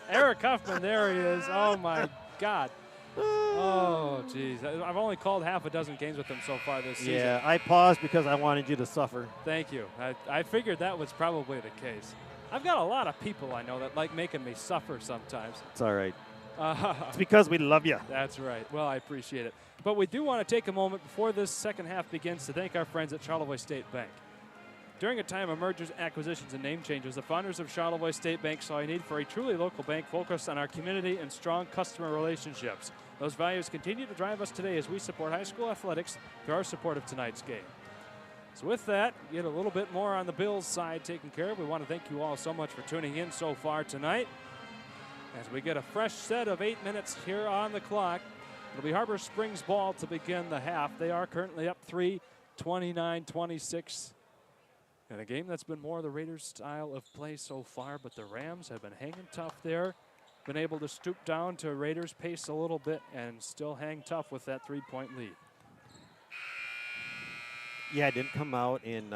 S1: Eric Huffman. There he is. Oh my God. Oh, geez. I've only called half a dozen games with him so far this season.
S2: Yeah, I paused because I wanted you to suffer.
S1: Thank you. I figured that was probably the case. I've got a lot of people I know that like making me suffer sometimes.
S2: It's all right. It's because we love you.
S1: That's right. Well, I appreciate it. But we do want to take a moment before this second half begins to thank our friends at Charlevoix State Bank. During a time of mergers, acquisitions, and name changes, the founders of Charlevoix State Bank saw a need for a truly local bank focused on our community and strong customer relationships. Those values continue to drive us today as we support high school athletics through our support of tonight's game. So with that, get a little bit more on the Bills side taken care of. We want to thank you all so much for tuning in so far tonight. As we get a fresh set of 8 minutes here on the clock, it'll be Harbor Springs ball to begin the half. They are currently up 3, 29-26. In a game that's been more the Raiders' style of play so far, but the Rams have been hanging tough there. Been able to stoop down to Raiders' pace a little bit and still hang tough with that 3-point lead.
S2: Yeah, it didn't come out and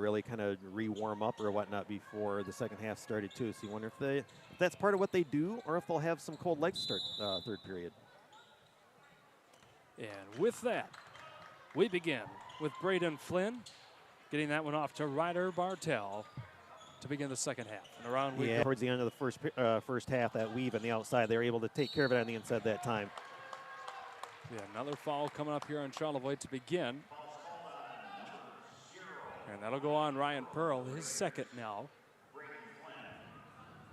S2: really kind of re-warm up or whatnot before the second half started too. So you wonder if that's part of what they do, or if they'll have some cold legs to start third period.
S1: And with that, we begin with Braden Flynn getting that one off to Ryder Bartell to begin the second half. And around we go.
S2: Towards the end of the first half, that weave on the outside, they were able to take care of it on the inside that time.
S1: Yeah, another foul coming up here on Charlevoix to begin. And that'll go on Ryan Pearl, his second now.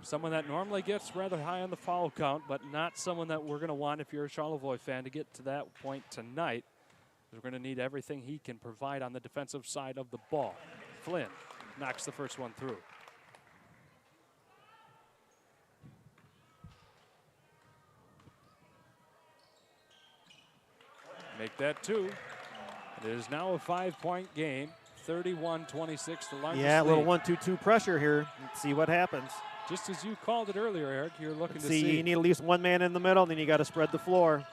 S1: Someone that normally gets rather high on the foul count, but not someone that we're going to want if you're a Charlevoix fan to get to that point tonight. We're going to need everything he can provide on the defensive side of the ball. Flynn knocks the first one through. Make that 2. It is now a 5-point game. 31-26, the largest
S2: Yeah, a little
S1: lead.
S2: 1-2-2 pressure here. Let's see what happens.
S1: Just as you called it earlier, Eric, you're looking to
S2: See,
S1: see.
S2: you need at least one man in the middle, and then you got to spread the floor.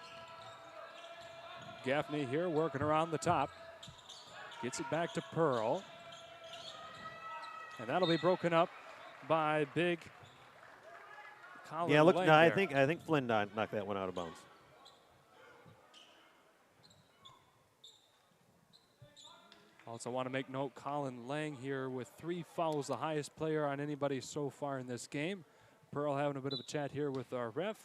S1: Gaffney here working around the top. Gets it back to Pearl. And that'll be broken up by big Colin
S2: Yeah, look,
S1: Lang
S2: no, I
S1: there.
S2: think Flynn knocked that one out of bounds.
S1: Also want to make note, Colin Lang here with 3 fouls, the highest player on anybody so far in this game. Pearl having a bit of a chat here with our ref.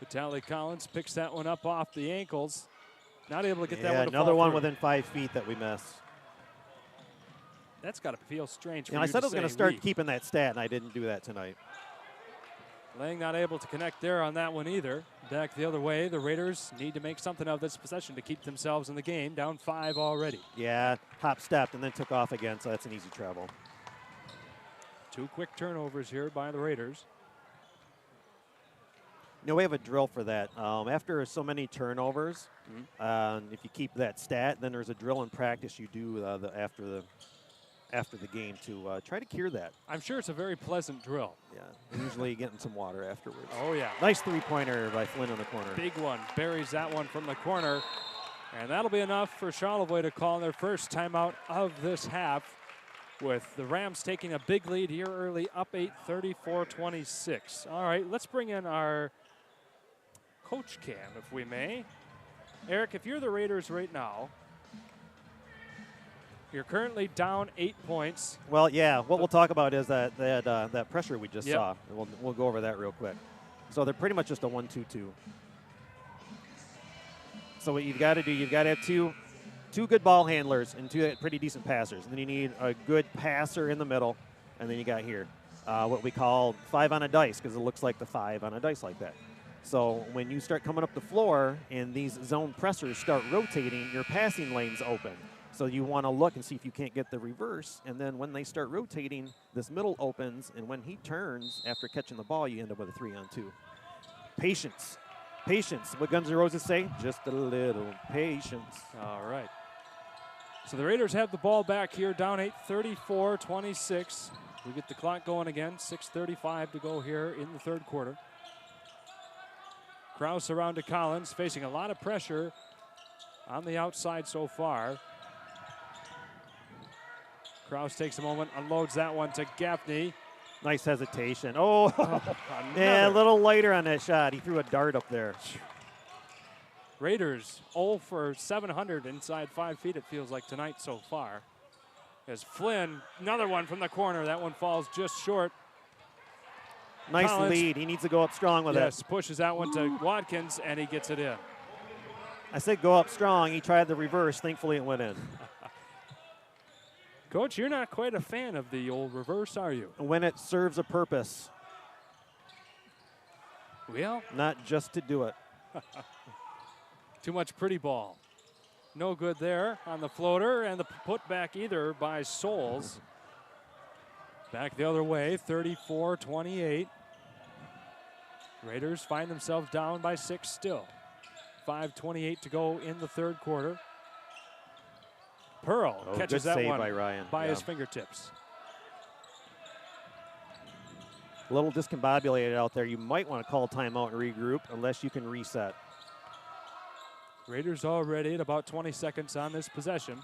S1: Vitaly Collins picks that one up off the ankles. Not able to get that one to
S2: another
S1: fall
S2: one
S1: through.
S2: within 5 feet that we missed.
S1: That's got to feel strange for
S2: And
S1: you
S2: I said I
S1: to
S2: was going to
S1: say,
S2: start
S1: we.
S2: keeping that stat, and I didn't do that tonight.
S1: Lang not able to connect there on that one either. Back the other way, the Raiders need to make something of this possession to keep themselves in the game. Down 5 already.
S2: Yeah, hop-stepped and then took off again, so that's an easy travel.
S1: 2 quick turnovers here by the Raiders.
S2: You know, we have a drill for that. After so many turnovers, if you keep that stat, then there's a drill in practice you do after the game to try to cure that.
S1: I'm sure it's a very pleasant drill.
S2: Yeah, usually getting some water afterwards.
S1: Oh, yeah.
S2: Nice three-pointer by Flynn in the corner.
S1: Big one. Buries that one from the corner. And that'll be enough for Charlevoix to call their first timeout of this half, with the Rams taking a big lead here early, up 8, 34-26. All right, let's bring in our coach cam, if we may. Eric, if you're the Raiders right now, you're currently down 8 points.
S2: Well, yeah, what we'll talk about is that pressure we just
S1: Yep.
S2: saw. And we'll go over that real quick. So they're pretty much just a 1-2-2. So what you've got to do, you've got to have two good ball handlers and 2 pretty decent passers. And then you need a good passer in the middle. And then you got here what we call 5 on a dice, because it looks like the 5 on a dice like that. So when you start coming up the floor and these zone pressers start rotating, your passing lane's open. So you want to look and see if you can't get the reverse. And then when they start rotating, this middle opens. And when he turns, after catching the ball, you end up with a 3-on-2. Patience. Patience. What Guns N' Roses say? Just a little patience.
S1: All right. So the Raiders have the ball back here, down 8, 34-26. We get the clock going again, 6:35 to go here in the third quarter. Krause around to Collins, facing a lot of pressure on the outside so far. Krause takes a moment, unloads that one to Gaffney.
S2: Nice hesitation. Oh, yeah, a
S1: Another.
S2: little lighter on that shot. He threw a dart up there.
S1: Raiders 0 for 700 inside 5 feet, it feels like tonight so far. As Flynn, another one from the corner. That one falls just short.
S2: Nice
S1: Collins,
S2: lead. He needs to go up strong with
S1: yes,
S2: it.
S1: pushes that one to Watkins, and he gets it in.
S2: I said go up strong. He tried the reverse. Thankfully, it went in.
S1: Coach, you're not quite a fan of the old reverse, are you?
S2: When it serves a purpose,
S1: Well,
S2: not just to do it.
S1: too much pretty ball. No good there on the floater, and the put back either by Souls. Back the other way, 34-28. Raiders find themselves down by 6 still. 5:28 to go in the third quarter. Pearl catches
S2: good
S1: that
S2: save
S1: one
S2: by Ryan.
S1: by his fingertips.
S2: A little discombobulated out there. You might want to call timeout and regroup unless you can reset.
S1: Raiders already at about 20 seconds on this possession.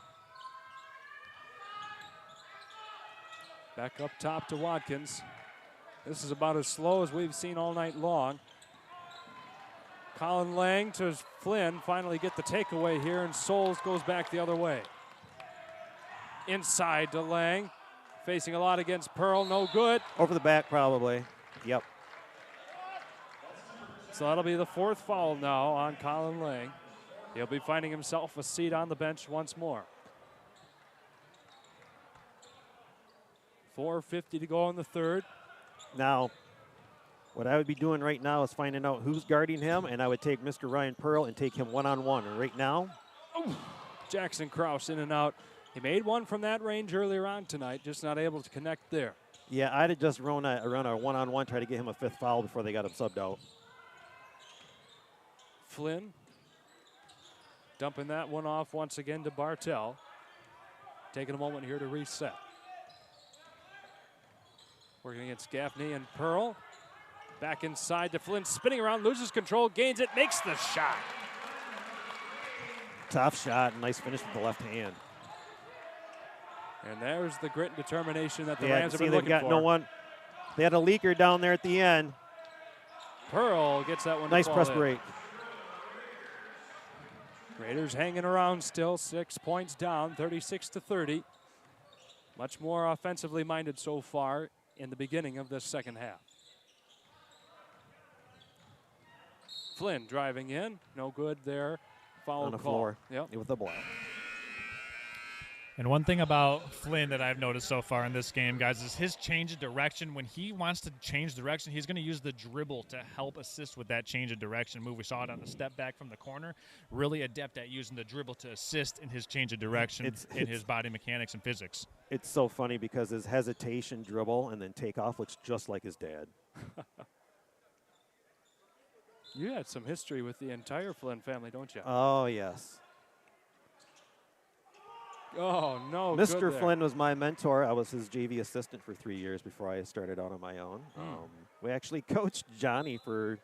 S1: Back up top to Watkins. This is about as slow as we've seen all night long. Colin Lang to Flynn, finally get the takeaway here, and Souls goes back the other way. Inside to Lang, facing a lot against Pearl, no good.
S2: Over the back, probably. Yep.
S1: So that'll be the 4th foul now on Colin Lang. He'll be finding himself a seat on the bench once more. 4:50 to go in the third.
S2: Now, what I would be doing right now is finding out who's guarding him, and I would take Mr. Ryan Pearl and take him one-on-one. And right now,
S1: Jackson Krause in and out. He made one from that range earlier on tonight, just not able to connect there.
S2: yeah, I'd have just run a one-on-one, try to get him a 5th foul before they got him subbed out.
S1: Flynn dumping that one off once again to Bartell. Taking a moment here to reset. Working against Gaffney and Pearl. Back inside to Flynn, spinning around, loses control, gains it, makes the shot.
S2: Tough shot, nice finish with the left hand.
S1: And there's the grit and determination that the
S2: Yeah,
S1: Rams have
S2: see,
S1: been
S2: they've
S1: looking
S2: got
S1: for.
S2: no one. They had a leaker down there at the end.
S1: Pearl gets that one.
S2: Nice
S1: to fall
S2: press
S1: in.
S2: break.
S1: Raiders hanging around still, 6 points down, 36-30. Much more offensively minded so far in the beginning of this second half. Flynn driving in, no good there. Foul
S2: On the
S1: call.
S2: floor.
S1: Yep.
S2: With the block.
S3: And one thing about Flynn that I've noticed so far in this game, guys, is his change of direction. When he wants to change direction, he's going to use the dribble to help assist with that change of direction move. We saw it on the step back from the corner. Really adept at using the dribble to assist in his change of direction in his body mechanics and physics.
S2: It's so funny because his hesitation dribble and then takeoff looks just like his dad.
S1: You had some history with the entire Flynn family, don't you?
S2: Oh, yes.
S1: Oh, no.
S2: Mr.
S1: Good there.
S2: Flynn was my mentor. I was his JV assistant for 3 years before I started out on my own. We actually coached Johnny for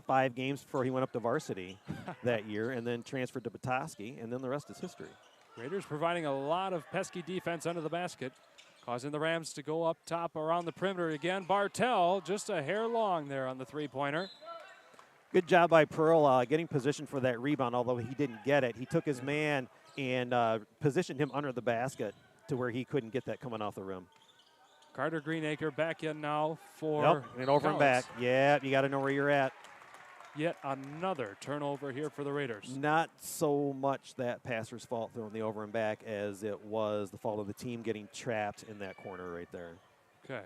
S2: 5 games before he went up to varsity that year and then transferred to Petoskey, and then the rest is history.
S1: Raiders providing a lot of pesky defense under the basket, causing the Rams to go up top around the perimeter again. Bartell just a hair long there on the three-pointer.
S2: Good job by Pearl getting positioned for that rebound, although he didn't get it. He took his man and positioned him under the basket to where he couldn't get that coming off the rim.
S1: Carter Greenacre back in now for
S2: Yep, and over and back. Yeah, you got to know where you're at.
S1: Yet another turnover here for the Raiders.
S2: Not so much that passer's fault throwing the over and back as it was the fault of the team getting trapped in that corner right there.
S1: Okay.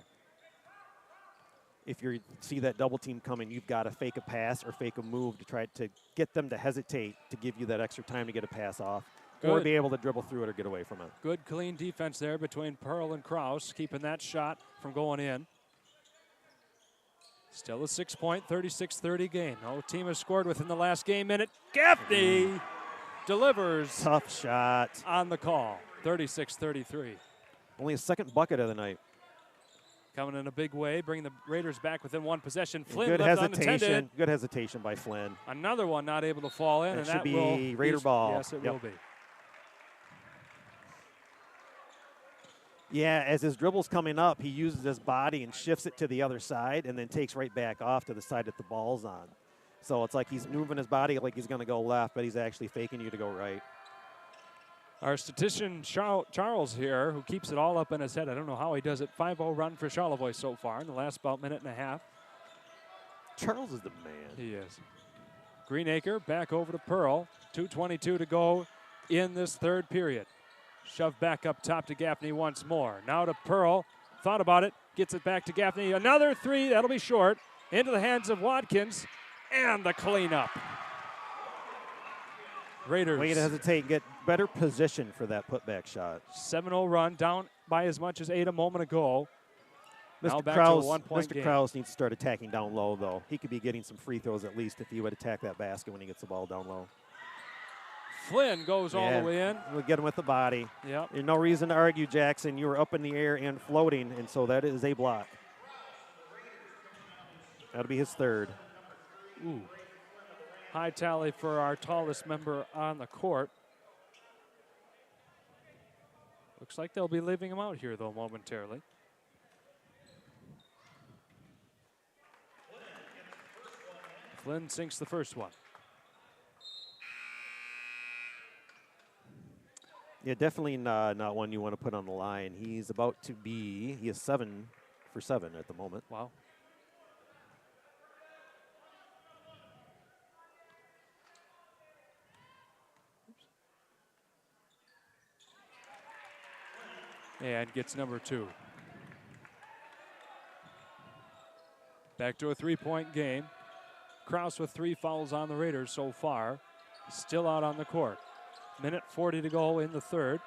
S2: If you see that double team coming, you've got to fake a pass or fake a move to try to get them to hesitate to give you that extra time to get a pass off or
S1: Good.
S2: be able to dribble through it or get away from it.
S1: Good, clean defense there between Pearl and Krause, keeping that shot from going in. Still a 6-point, 36-30 game. No team has scored within the last game minute. Gaffney delivers.
S2: Tough shot.
S1: On the call, 36-33.
S2: Only a second bucket of the night.
S1: Coming in a big way, bringing the Raiders back within one possession. Flynn
S2: Good
S1: left
S2: hesitation.
S1: unattended.
S2: Good hesitation by Flynn.
S1: Another one not able to fall in,
S2: That
S1: and
S2: should
S1: that
S2: be
S1: will
S2: Raider ball.
S1: Yes, it
S2: Yep.
S1: will be.
S2: Yeah, as his dribble's coming up, he uses his body and shifts it to the other side and then takes right back off to the side that the ball's on. So it's like he's moving his body like he's going to go left, but he's actually faking you to go right.
S1: Our statistician Charles here, who keeps it all up in his head. I don't know how he does it. 5-0 run for Charlevoix so far in the last about minute and a half.
S2: Charles is the man.
S1: He is. Greenacre back over to Pearl. 2:22 to go in this third period. Shoved back up top to Gaffney once more. Now to Pearl. Thought about it. Gets it back to Gaffney. Another three. That'll be short. Into the hands of Watkins. And the cleanup. Raiders.
S2: Way to hesitate, get better position for that putback shot.
S1: 7-0 run, down by as much as 8 a moment ago. Now
S2: Mr.
S1: back
S2: Krause,
S1: to a 1-point
S2: Mr.
S1: game.
S2: Krause needs to start attacking down low, though. He could be getting some free throws at least if he would attack that basket when he gets the ball down low.
S1: Flynn goes all the way in.
S2: We'll get him with the body.
S1: Yep.
S2: There's no reason to argue, Jackson. You were up in the air and floating, and so that is a block. That'll be his third.
S1: Ooh. High tally for our tallest member on the court. Looks like they'll be leaving him out here, though, momentarily. Flynn sinks the first one.
S2: Yeah, definitely not one you want to put on the line. He's about to be, he is 7 for 7 at the moment.
S1: Wow. And gets number 2. Back to a 3-point game. Krause with 3 fouls on the Raiders so far. Still out on the court. Minute 40 to go in the third.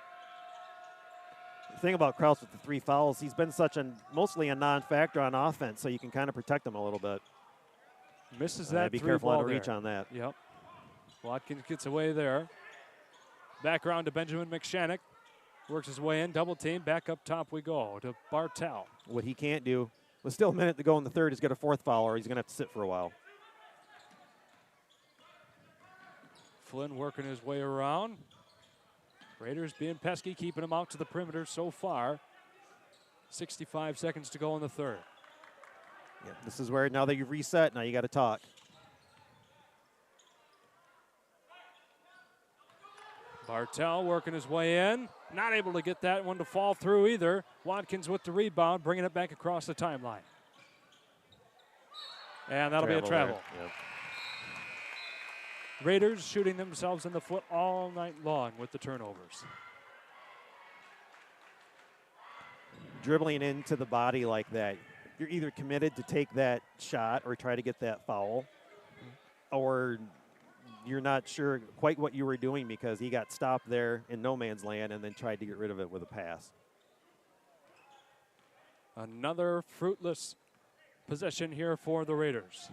S2: The thing about Krause with the 3 fouls, he's been mostly a non-factor on offense, so you can kind of protect him a little bit.
S1: Misses that
S2: be
S1: three
S2: careful
S1: ball
S2: on the
S1: there.
S2: reach on that.
S1: Yep. Watkins gets away there. Back around to Benjamin McShannock. Works his way in, double team, back up top we go to Bartel.
S2: What he can't do, with still a minute to go in the third, is get a 4th foul, or he's going to have to sit for a while.
S1: Flynn working his way around. Raiders being pesky, keeping him out to the perimeter so far. 65 seconds to go in the third.
S2: Yeah, this is where now that you've reset, now you got to talk.
S1: Bartel working his way in. Not able to get that one to fall through either. Watkins with the rebound, bringing it back across the timeline. And that'll be a travel.
S2: Yep.
S1: Raiders shooting themselves in the foot all night long with the turnovers.
S2: Dribbling into the body like that, you're either committed to take that shot or try to get that foul, or you're not sure quite what you were doing because he got stopped there in no man's land and then tried to get rid of it with a pass.
S1: Another fruitless possession here for the Raiders.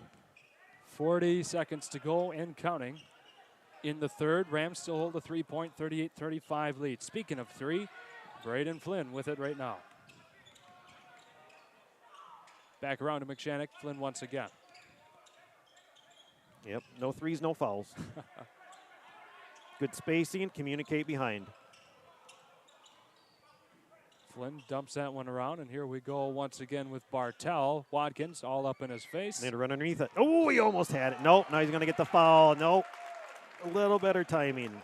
S1: 40 seconds to go and counting in the third. Rams still hold a 3-point, 38-35 lead. Speaking of 3, Braden Flynn with it right now. Back around to McShannock. Flynn once again.
S2: Yep, no threes, no fouls. Good spacing, communicate behind.
S1: Flynn dumps that one around, and here we go once again with Bartel. Watkins all up in his face.
S2: Need to run underneath it. Oh, he almost had it. Nope, now he's going to get the foul. Nope, a little better timing.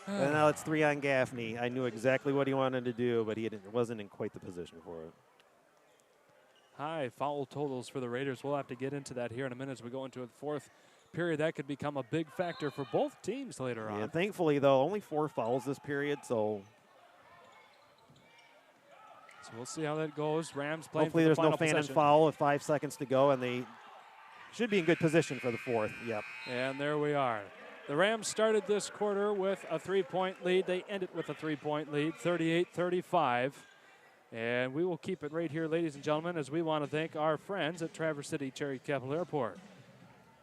S2: And now it's 3 on Gaffney. I knew exactly what he wanted to do, but he wasn't in quite the position for it.
S1: High foul totals for the Raiders. We'll have to get into that here in a minute as we go into the fourth period. That could become a big factor for both teams later on.
S2: Yeah, thankfully, though, only 4 fouls this period, so
S1: we'll see how that goes. Rams playing
S2: hopefully
S1: for the
S2: there's
S1: final
S2: no fan and
S1: possession.
S2: foul with 5 seconds to go, and they should be in good position for the 4th. Yep.
S1: And there we are. The Rams started this quarter with a 3-point lead. They ended with a 3-point lead, 38-35. And we will keep it right here, ladies and gentlemen, as we want to thank our friends at Traverse City Cherry Capital Airport.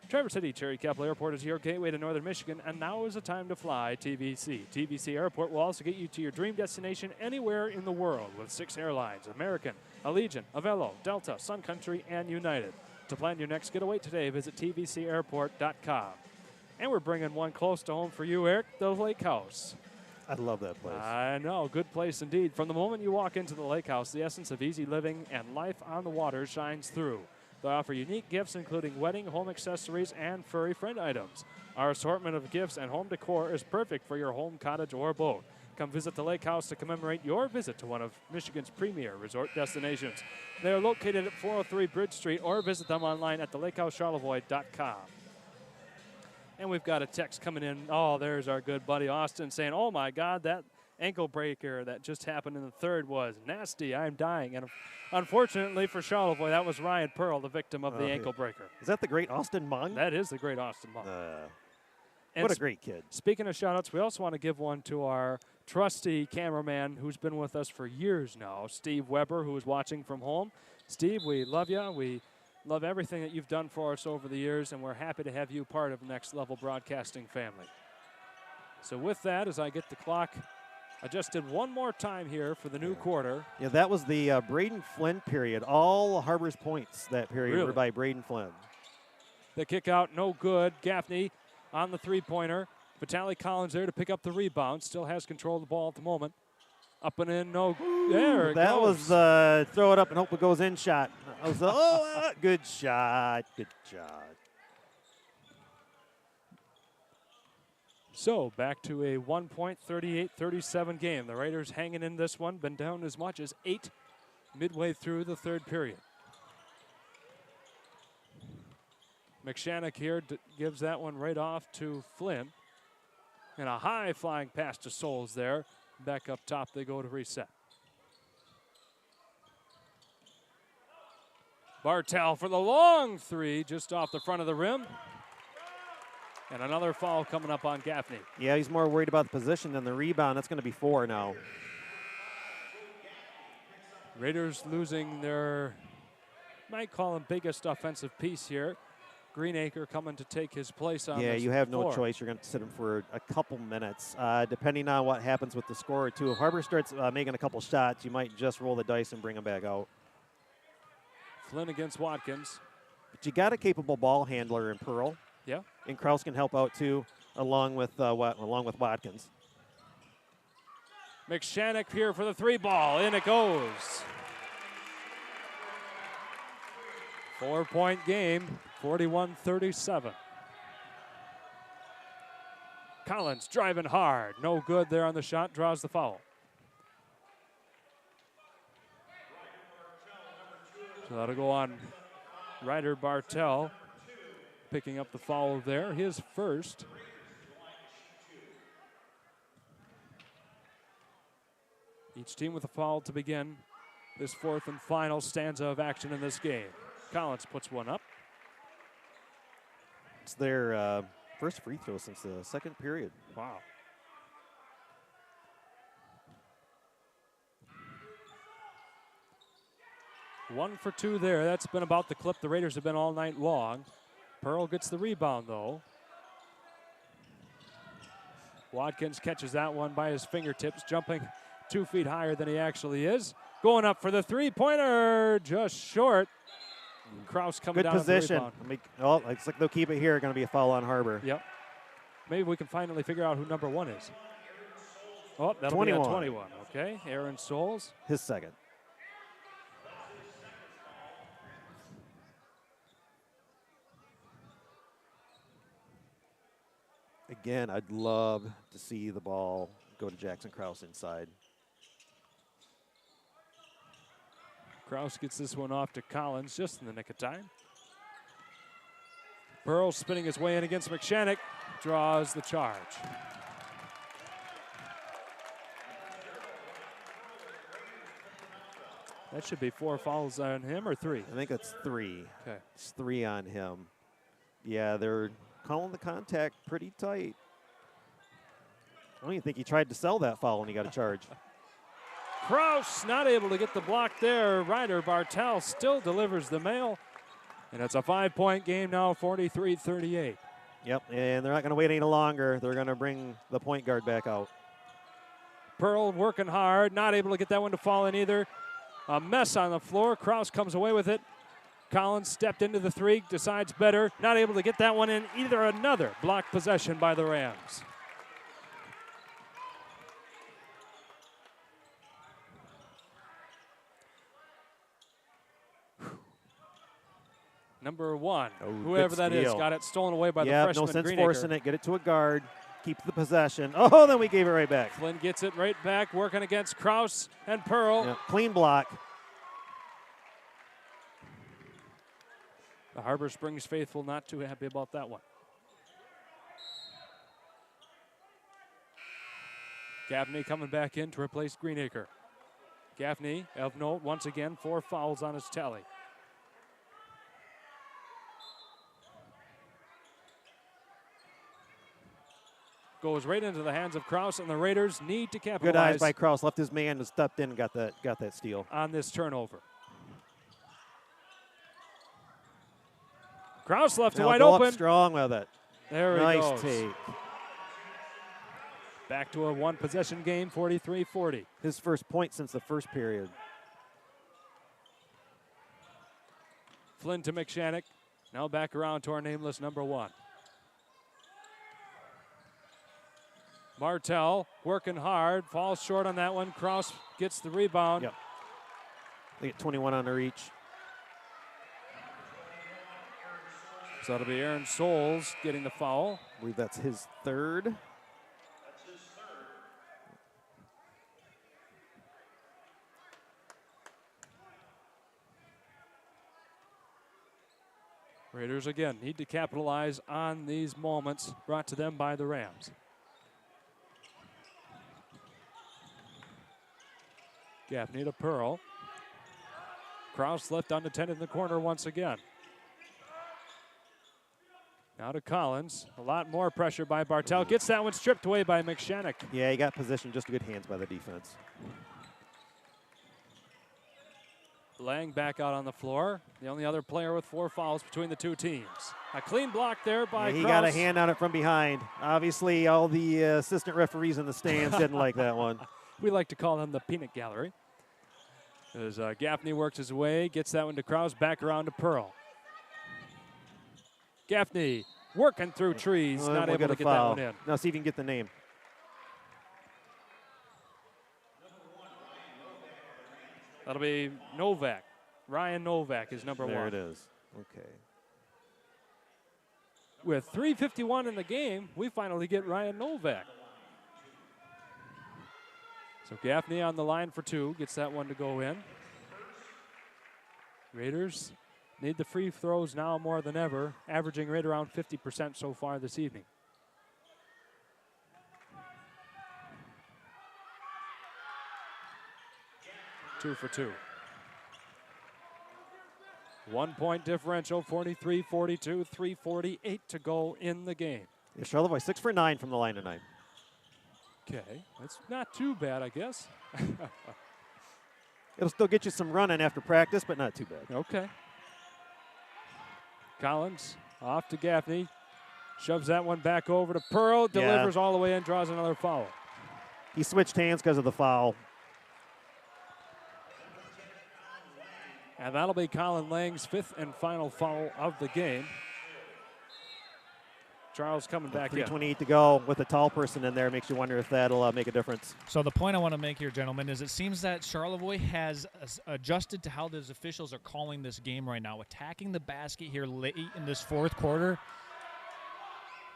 S1: Traverse City Cherry Capital Airport is your gateway to Northern Michigan, and now is the time to fly TVC. TVC Airport will also get you to your dream destination anywhere in the world with 6 airlines: American, Allegiant, Avelo, Delta, Sun Country, and United. To plan your next getaway today, visit tvcairport.com. And we're bringing one close to home for you, Eric, the Lake House.
S2: I love that place.
S1: I know, good place indeed. From the moment you walk into the lake house, the essence of easy living and life on the water shines through. They offer unique gifts including wedding, home accessories, and furry friend items. Our assortment of gifts and home decor is perfect for your home, cottage, or boat. Come visit the lake house to commemorate your visit to one of Michigan's premier resort destinations. They are located at 403 Bridge Street, or visit them online at thelakehouseCharlevoix.com. And we've got a text coming in. Oh, there's our good buddy Austin saying, oh my God, that ankle breaker that just happened in the third was nasty. I'm dying. And unfortunately for Charlevoix, that was Ryan Pearl, the victim of the ankle breaker.
S2: Is that the great Austin Mung?
S1: That is the great Austin Mung.
S2: What a great kid.
S1: Speaking of shout-outs, we also want to give one to our trusty cameraman who's been with us for years now, Steve Weber, who is watching from home. Steve, we love you. We love everything that you've done for us over the years, and we're happy to have you part of Next Level Broadcasting family. So with that, as I get the clock adjusted one more time here for the new quarter.
S2: Yeah, that was the Braden Flynn period. All Harbor's points that period were by Braden Flynn.
S1: The kick out, no good. Gaffney on the three-pointer. Vitaly Collins there to pick up the rebound. Still has control of the ball at the moment. Up and in, no. There it
S2: that
S1: goes.
S2: Was throw it up and hope it goes in shot. That was good shot. Good shot.
S1: So back to a 1-point, 38-37 game. The Raiders hanging in this one. Been down as much as 8 midway through the third period. McShannock here gives that one right off to Flynn. And a high flying pass to Souls there. Back up top they go to reset. Bartel for the long three just off the front of the rim. And another foul coming up on Gaffney.
S2: Yeah, he's more worried about the position than the rebound. That's going to be 4 now.
S1: Raiders losing their, might call him biggest offensive piece here. Greenacre coming to take his place on
S2: Yeah,
S1: this
S2: you have
S1: floor.
S2: no choice. You're going to sit him for a couple minutes. Depending on what happens with the score, too. If Harbor starts making a couple shots, you might just roll the dice and bring him back out.
S1: Flynn against Watkins.
S2: But you got a capable ball handler in Pearl.
S1: Yeah.
S2: And Kraus can help out, too, along with Watkins.
S1: McShannock here for the three ball. In it goes. 4-point game, 41-37. Collins driving hard. No good there on the shot. Draws the foul. So that'll go on Ryder Bartel. Picking up the foul there. His first. Each team with a foul to begin this fourth and final stanza of action in this game. Collins puts one up.
S2: It's their first free throw since the second period.
S1: Wow. One for two there. That's been about the clip the Raiders have been all night long. Pearl gets the rebound, though. Watkins catches that one by his fingertips, jumping 2 feet higher than he actually is. Going up for the three-pointer, just short. Kraus coming down.
S2: Good position. Looks like they'll keep it here. Going to be a foul on Harbor.
S1: Yep. Maybe we can finally figure out who number 1 is. Oh, that'll
S2: 21.
S1: be a 21. Okay, Aaron Souls.
S2: His second. Again, I'd love to see the ball go to Jackson Kraus inside.
S1: Kraus gets this one off to Collins just in the nick of time. Pearl spinning his way in against McShannock, draws the charge. That should be 4 fouls on him, or 3?
S2: I think it's 3.
S1: Okay.
S2: It's 3 on him. Yeah, they're calling the contact pretty tight. I don't even think he tried to sell that foul when he got a charge.
S1: Kraus not able to get the block there. Ryder Bartel still delivers the mail. And it's a 5-point game now, 43-38.
S2: Yep, and they're not going to wait any longer. They're going to bring the point guard back out.
S1: Pearl working hard, not able to get that one to fall in either. A mess on the floor. Kraus comes away with it. Collins stepped into the three, decides better. Not able to get that one in either. Another block possession by the Rams. Number 1,
S2: Oh,
S1: whoever that is, got it stolen away by the freshman
S2: no sense
S1: Greenacre.
S2: forcing it. Get it to a guard. Keep the possession. Oh, then we gave it right back.
S1: Flynn gets it right back, working against Kraus and Pearl.
S2: Yep. Clean block.
S1: The Harbor Springs faithful not too happy about that one. Gaffney coming back in to replace Greenacre. Gaffney, of note, once again, 4 fouls on his tally. Goes right into the hands of Kraus, and the Raiders need to capitalize.
S2: Good eyes by Kraus. Left his man and stepped in and got that steal.
S1: On this turnover. Kraus left
S2: Now
S1: wide
S2: go
S1: open.
S2: Up strong with it.
S1: There he goes.
S2: Nice take.
S1: Back to a 1-possession game, 43-40.
S2: His first point since the first period.
S1: Flynn to McShannock. Now back around to our nameless number 1. Martell working hard, falls short on that one. Kraus gets the rebound.
S2: Yep. They get 21 on their each.
S1: So it'll be Aaron Souls getting the foul.
S2: I believe that's his third.
S1: Raiders again need to capitalize on these moments brought to them by the Rams. Gaffney to Pearl. Kraus left unattended in the corner once again. Now to Collins. A lot more pressure by Bartel. Gets that one stripped away by McShannock.
S2: Yeah, he got positioned. Just good hands by the defense.
S1: Lang back out on the floor. The only other player with 4 fouls between the two teams. A clean block there by
S2: Yeah, he
S1: Kraus.
S2: got a hand on it from behind. Obviously, all the assistant referees in the stands didn't like that one.
S1: We like to call them the peanut gallery. As Gaffney works his way, gets that one to Kraus, back around to Pearl. Gaffney working through trees, not
S2: we'll
S1: able to
S2: a
S1: get
S2: foul.
S1: that one in.
S2: Now see if you can get the name.
S1: That'll be Novak. Ryan Novak is number 1.
S2: There it is. Okay.
S1: With 3:51 in the game, we finally get Ryan Novak. So Gaffney on the line for 2, gets that one to go in. Raiders need the free throws now more than ever, averaging right around 50% so far this evening. Two for 2. 1 point differential, 43-42, 3:48 to go in the game.
S2: Yeah, Charlevoix 6 for 9 from the line tonight.
S1: Okay, that's not too bad, I guess.
S2: It'll still get you some running after practice, but not too bad.
S1: Okay. Collins off to Gaffney. Shoves that one back over to Pearl. Delivers all the way in, draws another foul.
S2: He switched hands because of the foul.
S1: And that'll be Colin Lang's 5th and final foul of the game. Charles coming back in.
S2: 3:28 to go with a tall person in there. Makes you wonder if that'll make a difference.
S3: So the point I want to make here, gentlemen, is it seems that Charlevoix has adjusted to how those officials are calling this game right now, attacking the basket here late in this 4th quarter,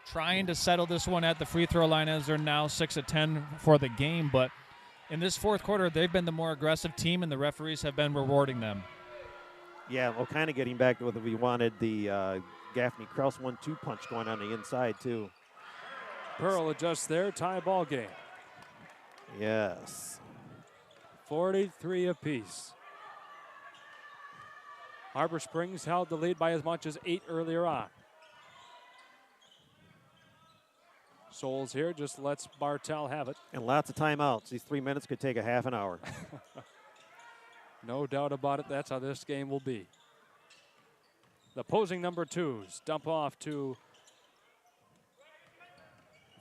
S3: trying to settle this one at the free throw line as they're now 6 of 10 for the game. But in this 4th quarter, they've been the more aggressive team, and the referees have been rewarding them.
S2: Yeah, well, kind of getting back to what we wanted, the Gaffney Kraus 1-2 punch going on the inside, too.
S1: Pearl adjusts there, tie ball game.
S2: Yes.
S1: 43 apiece. Harbor Springs held the lead by as much as 8 earlier on. Souls here just lets Bartel have it.
S2: And lots of timeouts. These 3 minutes could take a half an hour.
S1: No doubt about it, that's how this game will be. The opposing number 2s dump off to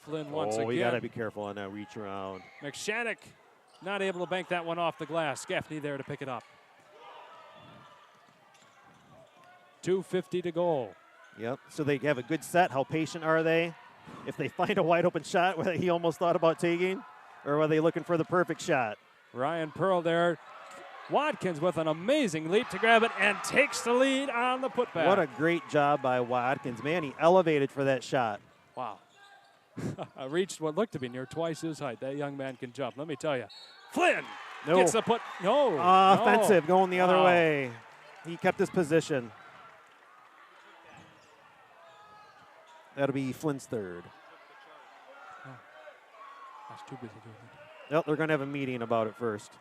S1: Flynn once again.
S2: Oh, you got to be careful on that reach around.
S1: McShannock not able to bank that one off the glass. Gaffney there to pick it up. 2:50 to go.
S2: Yep, so they have a good set. How patient are they? If they find a wide open shot whether he almost thought about taking, or are they looking for the perfect shot?
S1: Ryan Pearl there Watkins with an amazing leap to grab it and takes the lead on the putback.
S2: What a great job by Watkins. Man, he elevated for that shot.
S1: Wow. Reached what looked to be near twice his height. That young man can jump, let me tell you. Flynn gets the put. No.
S2: Offensive, going the other
S1: Wow.
S2: way. He kept his position. That'll be Flynn's third.
S1: I was too busy doing it.
S2: Nope, they're going to have a meeting about it first.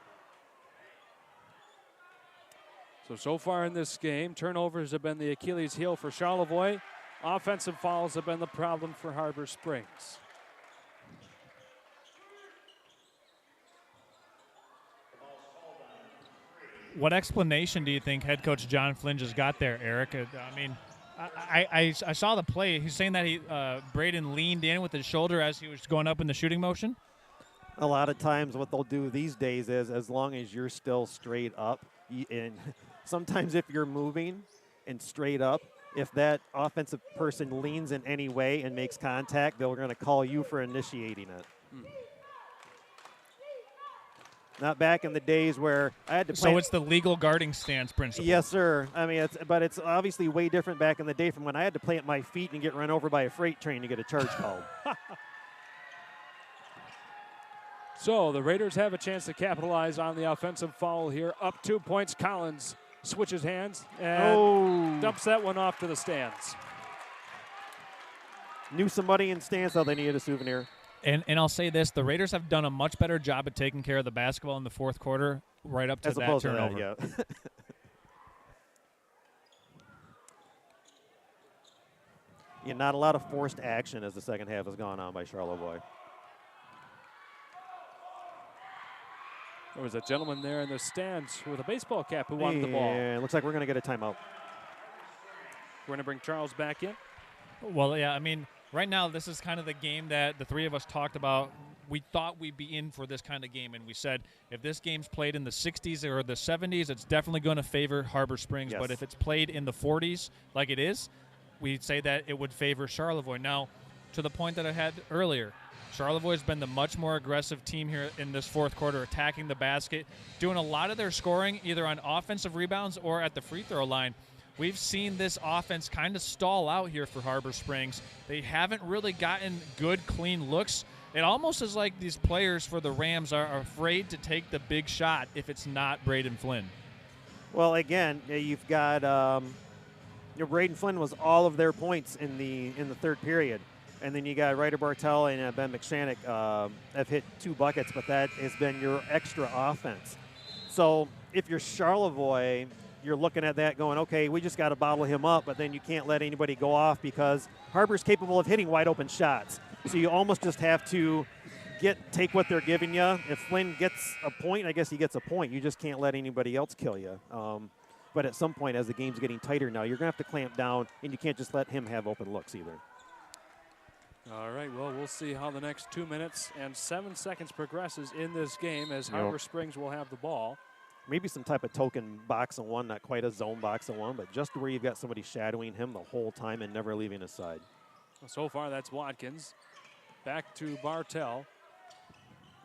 S1: So far in this game, turnovers have been the Achilles heel for Charlevoix. Offensive fouls have been the problem for Harbor Springs.
S3: What explanation do you think head coach John Flynn just got there, Eric? I mean, I saw the play. He's saying that Braden leaned in with his shoulder as he was going up in the shooting motion.
S2: A lot of times what they'll do these days is, as long as you're still straight up, and sometimes if you're moving and straight up, if that offensive person leans in any way and makes contact, they're going to call you for initiating it. Not back in the days where I had to play.
S3: So it's the legal guarding stance principle.
S2: Yes, sir. I mean, it's obviously way different back in the day from when I had to plant my feet and get run over by a freight train to get a charge called.
S1: So the Raiders have a chance to capitalize on the offensive foul here. Up 2 points. Collins switches hands and dumps that one off to the stands.
S2: Knew somebody in stands, thought they needed a souvenir.
S3: And I'll say this, the Raiders have done a much better job at taking care of the basketball in the fourth quarter right up to
S2: As
S3: that
S2: opposed
S3: turnover.
S2: to that, yeah. Yeah, not a lot of forced action as the second half has gone on by Charlevoix.
S1: There was a gentleman there in the stands with a baseball cap who wanted the ball.
S2: Yeah, looks like we're going to get a timeout.
S1: We're going to bring Charles back in.
S3: Well, yeah, I mean, right now this is kind of the game that the three of us talked about. We thought we'd be in for this kind of game, and we said if this game's played in the 60s or the 70s, it's definitely going to favor Harbor Springs.
S2: Yes.
S3: But if it's played in the 40s like it is, we'd say that it would favor Charlevoix. Now, to the point that I had earlier, Charlevoix has been the much more aggressive team here in this fourth quarter, attacking the basket, doing a lot of their scoring either on offensive rebounds or at the free throw line. We've seen this offense kind of stall out here for Harbor Springs. They haven't really gotten good, clean looks. It almost is like these players for the Rams are afraid to take the big shot if it's not Braden Flynn.
S2: Well, again, you've got Braden Flynn was all of their points in the third period. And then you got Ryder Bartel and Ben McShannock have hit 2 buckets, but that has been your extra offense. So if you're Charlevoix, you're looking at that going, okay, we just got to bottle him up, but then you can't let anybody go off because Harbor's capable of hitting wide open shots. So you almost just have to take what they're giving you. If Flynn gets a point, I guess he gets a point. You just can't let anybody else kill you. But at some point, as the game's getting tighter now, you're going to have to clamp down, and you can't just let him have open looks either.
S1: All right, well, we'll see how the next 2 minutes and 7 seconds progresses in this game as Harbor Springs will have the ball.
S2: Maybe some type of token box and one, not quite a zone box and one, but just where you've got somebody shadowing him the whole time and never leaving his side.
S1: So far, that's Watkins. Back to Bartel.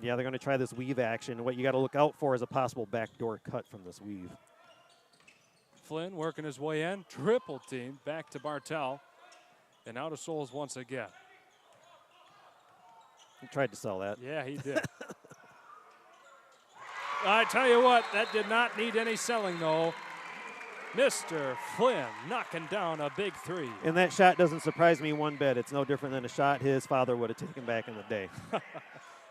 S2: Yeah, they're going to try this weave action. What you got to look out for is a possible backdoor cut from this weave.
S1: Flynn working his way in. Triple team back to Bartel. And out of Souls once again.
S2: He tried to sell that.
S1: Yeah, he did. I tell you what, that did not need any selling, though. Mr. Flynn knocking down a big 3.
S2: And that shot doesn't surprise me one bit. It's no different than a shot his father would have taken back in the day.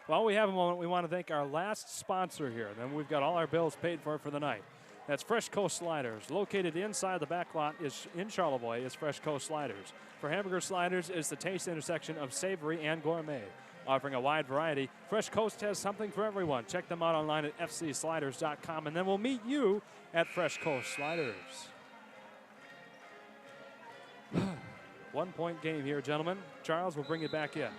S1: Well, we have a moment. We want to thank our last sponsor here. Then we've got all our bills paid for the night. That's Fresh Coast Sliders. Located inside the back lot in Charlevoix is Fresh Coast Sliders. For hamburger sliders, it's the taste intersection of savory and gourmet. Offering a wide variety, Fresh Coast has something for everyone. Check them out online at fcsliders.com, and then we'll meet you at Fresh Coast Sliders. 1 point game here, gentlemen. Charles will bring it back in.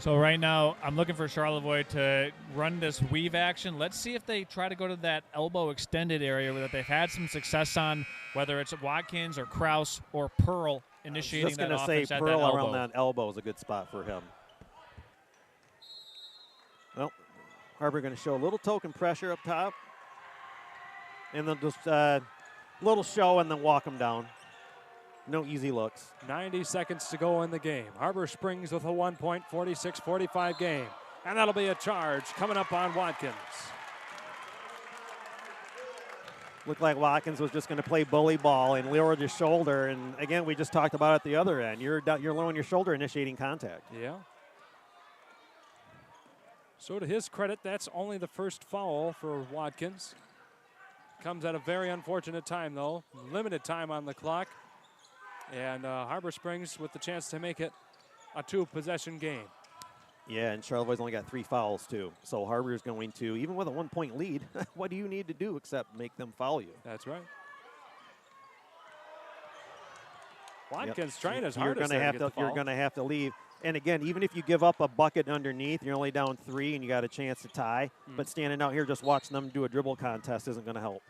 S3: So right now, I'm looking for Charlevoix to run this weave action. Let's see if they try to go to that elbow extended area that they've had some success on, whether it's Watkins or Kraus or Pearl initiating that offense.
S2: Just going to say Pearl around that elbow is a good spot for him. Well, Harbor going to show a little token pressure up top. And they'll just little show and then walk them down. No easy looks.
S1: 90 seconds to go in the game. Harbor Springs with a 1-point, 46-45 game. And that'll be a charge coming up on Watkins.
S2: Looked like Watkins was just going to play bully ball and lowered his shoulder. And again, we just talked about it at the other end. You're lowering your shoulder, initiating contact.
S1: Yeah. So to his credit, that's only the first foul for Watkins. Comes at a very unfortunate time, though. Limited time on the clock. And Harbor Springs with the chance to make it a 2-possession game.
S2: Yeah, and Charlevoix's only got 3 fouls, too. So Harbor's going to, even with a 1-point lead, what do you need to do except make them foul you?
S1: That's right. Watkins trying his hardest
S2: You're going to have to leave. And again, even if you give up a bucket underneath, you're only down 3 and you got a chance to tie. But standing out here just watching them do a dribble contest isn't going to help.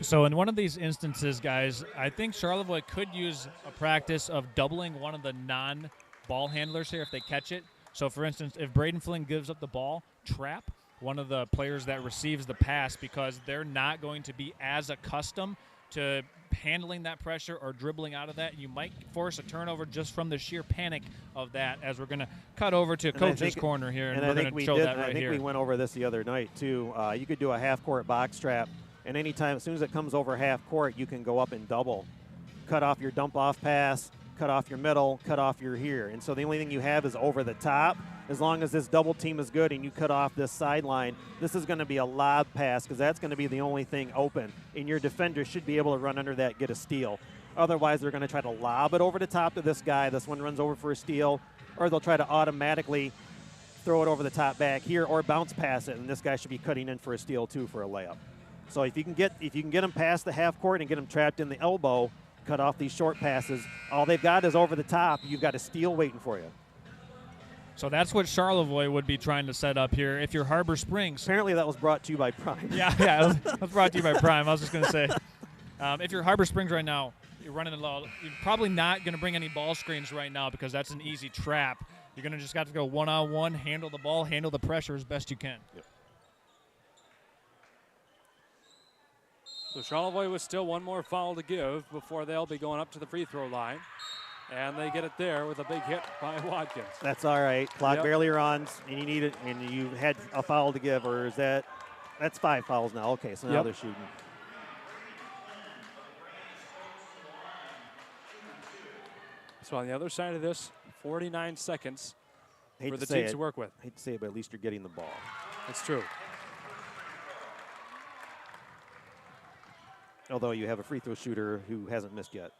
S3: So in one of these instances, guys, I think Charlevoix could use a practice of doubling one of the non-ball handlers here if they catch it. So, for instance, if Braden Flynn gives up the ball, trap one of the players that receives the pass because they're not going to be as accustomed to handling that pressure or dribbling out of that. You might force a turnover just from the sheer panic of that, as we're going to cut over to Coach's Corner here, and we're going to show that right here.
S2: I think we went over this the other night, too. You could do a half-court box trap. And anytime, as soon as it comes over half court, you can go up and double. Cut off your dump off pass, cut off your middle, cut off your here. And so the only thing you have is over the top. As long as this double team is good and you cut off this sideline, this is going to be a lob pass because that's going to be the only thing open. And your defender should be able to run under that, get a steal. Otherwise, they're going to try to lob it over the top to this guy. This one runs over for a steal. Or they'll try to automatically throw it over the top back here or bounce pass it. And this guy should be cutting in for a steal, too, for a layup. So if you can get them past the half court and get them trapped in the elbow, cut off these short passes, all they've got is over the top. You've got a steal waiting for you.
S3: So that's what Charlevoix would be trying to set up here. If you're Harbor Springs.
S2: Apparently that was brought to you by Prime.
S3: Yeah, it was brought to you by Prime. I was just going to say. If you're Harbor Springs right now, you're running a lot. You're probably not going to bring any ball screens right now because that's an easy trap. You're going to just got to go one-on-one, handle the ball, handle the pressure as best you can.
S2: Yep.
S1: So Charlevoix with still one more foul to give before they'll be going up to the free throw line. And they get it there with a big hit by Watkins.
S2: That's all right. Clock barely runs, and you need it, and you had a foul to give, or is that's 5 fouls now. Okay, so now they're shooting.
S1: So on the other side of this, 49 seconds for the
S2: teams
S1: to work with.
S2: I hate to say it, but at least you're getting the ball.
S1: That's true.
S2: Although you have a free throw shooter who hasn't missed yet.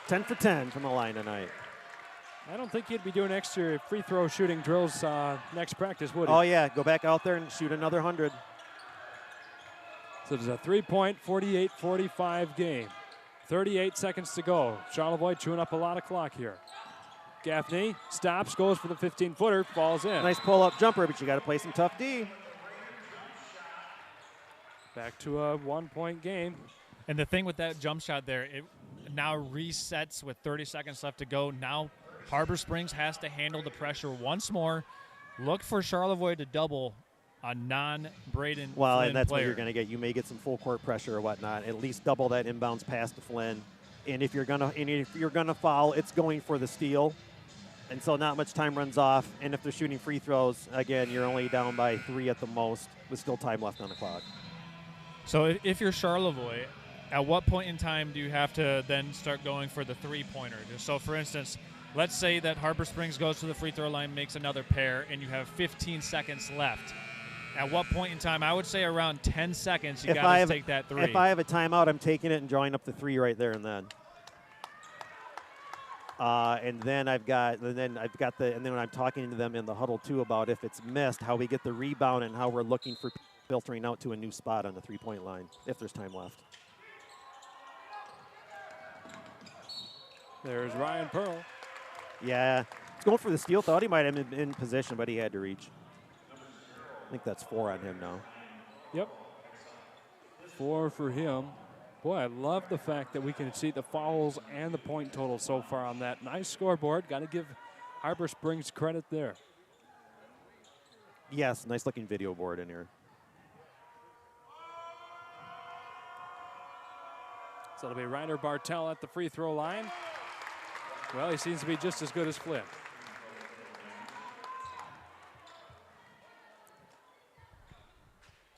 S2: 10 for 10 from the line tonight.
S1: I don't think he'd be doing extra free throw shooting drills next practice, would he?
S2: Oh, yeah. Go back out there and shoot another 100.
S1: So there's a 3-point, 48-45 game. 38 seconds to go. Charlevoix chewing up a lot of clock here. Gaffney stops, goes for the 15-footer, falls in.
S2: Nice pull-up jumper, but you got to play some tough D.
S1: Back to a 1-point game.
S3: And the thing with that jump shot there, it now resets with 30 seconds left to go. Now Harbor Springs has to handle the pressure once more. Look for Charlevoix to double a non-Braden
S2: Well,
S3: Flynn
S2: and that's
S3: player.
S2: what you're going to get. You may get some full court pressure or whatnot. At least double that inbounds pass to Flynn. And if you're gonna foul, it's going for the steal. And so not much time runs off. And if they're shooting free throws, again, you're only down by 3 at the most with still time left on the clock.
S3: So if you're Charlevoix, at what point in time do you have to then start going for the three-pointer? So, for instance, let's say that Harbor Springs goes to the free throw line, makes another pair, and you have 15 seconds left. At what point in time? I would say around 10 seconds you got to take that 3.
S2: If I have a timeout, I'm taking it and drawing up the 3 right there and then. And then when I'm talking to them in the huddle too about if it's missed, how we get the rebound and how we're looking for filtering out to a new spot on the 3-point line if there's time left.
S1: There's Ryan Pearl.
S2: Yeah, he's going for the steal. Thought he might have been in position, but he had to reach. I think that's 4 on him now.
S1: Yep. 4 for him. Boy, I love the fact that we can see the fouls and the point total so far on that. Nice scoreboard. Got to give Harbor Springs credit there.
S2: Yes, nice looking video board in here.
S1: So it'll be Ryder Bartell at the free throw line. Well, he seems to be just as good as Flynn.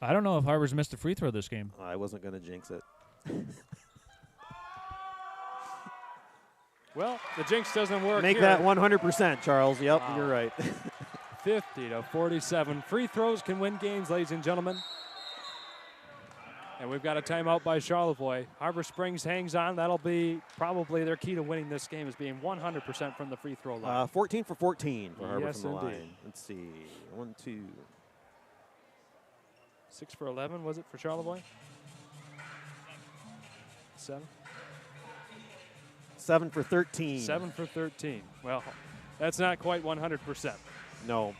S3: I don't know if Harbor's missed a free throw this game.
S2: I wasn't going to jinx it.
S1: Well, the jinx doesn't work.
S2: Make
S1: here.
S2: that 100%, Charles. Yep,
S1: Wow.
S2: You're right.
S1: 50-47. Free throws can win games, ladies and gentlemen. And we've got a timeout by Charlevoix. Harbor Springs hangs on. That'll be probably their key to winning this game, is being 100% from the free throw line.
S2: 14 for 14 for Harbor
S1: Yes,
S2: from the
S1: indeed.
S2: line. Let's see. 1, 2.
S1: 6 for 11, was it, for Charlevoix? 7?
S2: 7 for 13.
S1: 7 for 13. Well, that's not quite 100%.
S2: No.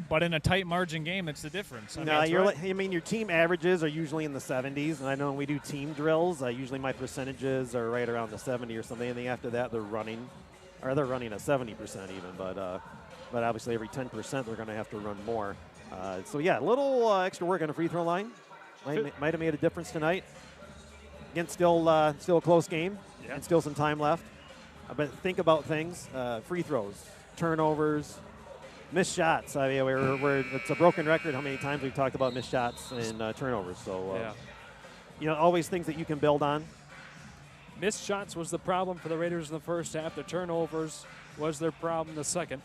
S3: But in a tight margin game, it's the difference. I mean,
S2: No,
S3: that's
S2: you're.
S3: right.
S2: I mean, your team averages are usually in the 70s, and I know when we do team drills, usually my percentages are right around the 70 or something. And then after that, they're running at 70% even. But obviously, every 10% they're going to have to run more. So yeah, a little extra work on the free throw line might have made a difference tonight. Again, still a close game, and still some time left. But think about things: free throws, turnovers, missed shots. I mean, it's a broken record how many times we've talked about missed shots and turnovers. So, always things that you can build on.
S1: Missed shots was the problem for the Raiders in the first half. The turnovers was their problem the second.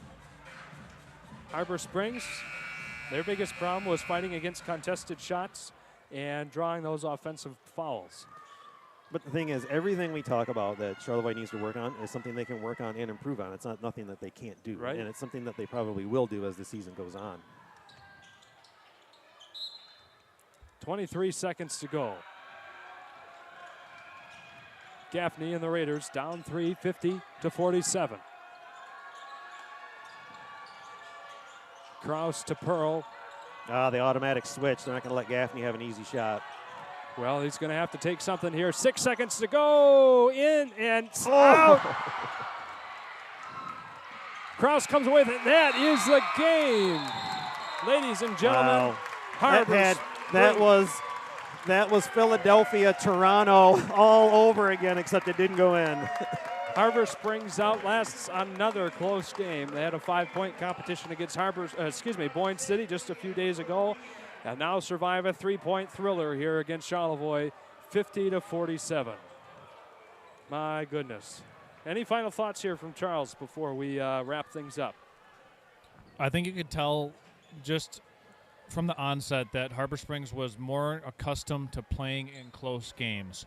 S1: Harbor Springs, their biggest problem was fighting against contested shots and drawing those offensive fouls.
S2: But the thing is, everything we talk about that Charlevoix needs to work on is something they can work on and improve on. It's not nothing that they can't do.
S1: Right.
S2: And it's something that they probably will do as the season goes on.
S1: 23 seconds to go. Gaffney and the Raiders down 3, 50-47. Kraus to Pearl.
S2: The automatic switch. They're not going to let Gaffney have an easy shot.
S1: Well, he's going to have to take something here. 6 seconds to go. In and out. Kraus comes away with it. That is the game. Ladies and gentlemen,
S2: Wow.
S1: Harbor
S2: That was Philadelphia, Toronto all over again, except it didn't go in.
S1: Harbor Springs outlasts another close game. They had a 5-point competition against Boyne City just a few days ago, and now survive a 3-point thriller here against Charlevoix, 50-47. My goodness. Any final thoughts here from Charles before we wrap things up?
S3: I think you could tell just from the onset that Harbor Springs was more accustomed to playing in close games.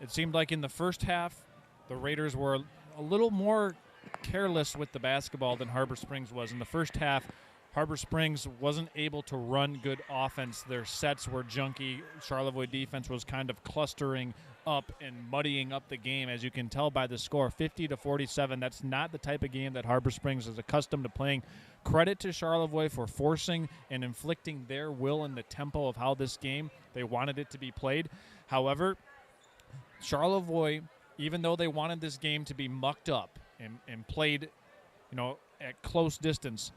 S3: It seemed like in the first half, the Raiders were a little more careless with the basketball than Harbor Springs was. In the first half, Harbor Springs wasn't able to run good offense. Their sets were junky. Charlevoix defense was kind of clustering up and muddying up the game, as you can tell by the score, 50-47. That's not the type of game that Harbor Springs is accustomed to playing. Credit to Charlevoix for forcing and inflicting their will in the tempo of how this game they wanted it to be played. However, Charlevoix, even though they wanted this game to be mucked up and played, at close distance,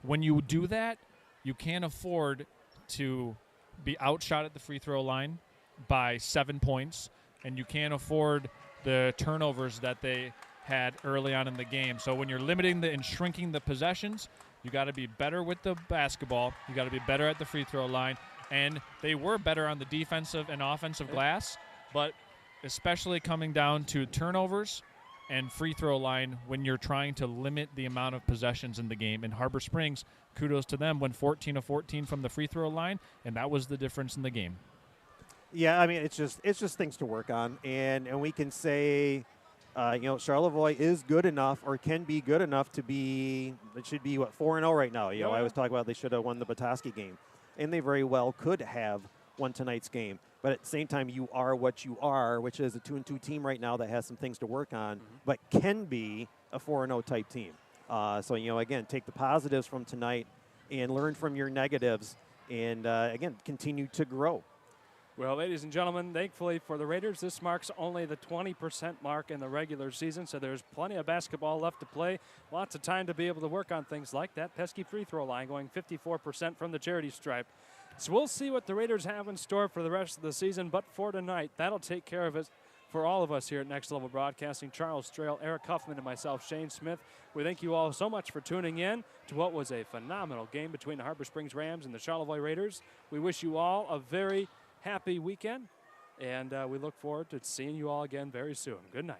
S3: when you do that, you can't afford to be outshot at the free throw line by 7 points, and you can't afford the turnovers that they had early on in the game. So when you're limiting and shrinking the possessions, you got to be better with the basketball. You got to be better at the free throw line, and they were better on the defensive and offensive glass, but especially coming down to turnovers and free throw line when you're trying to limit the amount of possessions in the game. And Harbor Springs, kudos to them, went 14 of 14 from the free throw line, and that was the difference in the game.
S2: Yeah, I mean, it's just things to work on, and we can say, Charlevoix is good enough or can be good enough to be. It should be 4-0 right now. I was talking about they should have won the Petoskey game, and they very well could have won tonight's game. But at the same time, you are what you are, which is a 2-2 team right now that has some things to work on, but can be a 4-0 type team. So again, take the positives from tonight and learn from your negatives, and again, continue to grow.
S1: Well, ladies and gentlemen, thankfully for the Raiders, this marks only the 20% mark in the regular season, so there's plenty of basketball left to play. Lots of time to be able to work on things like that pesky free throw line, going 54% from the charity stripe. So we'll see what the Raiders have in store for the rest of the season, but for tonight, that'll take care of it for all of us here at Next Level Broadcasting. Charles Strail, Eric Huffman, and myself, Shane Smith. We thank you all so much for tuning in to what was a phenomenal game between the Harbor Springs Rams and the Charlevoix Raiders. We wish you all a very happy weekend, and we look forward to seeing you all again very soon. Good night.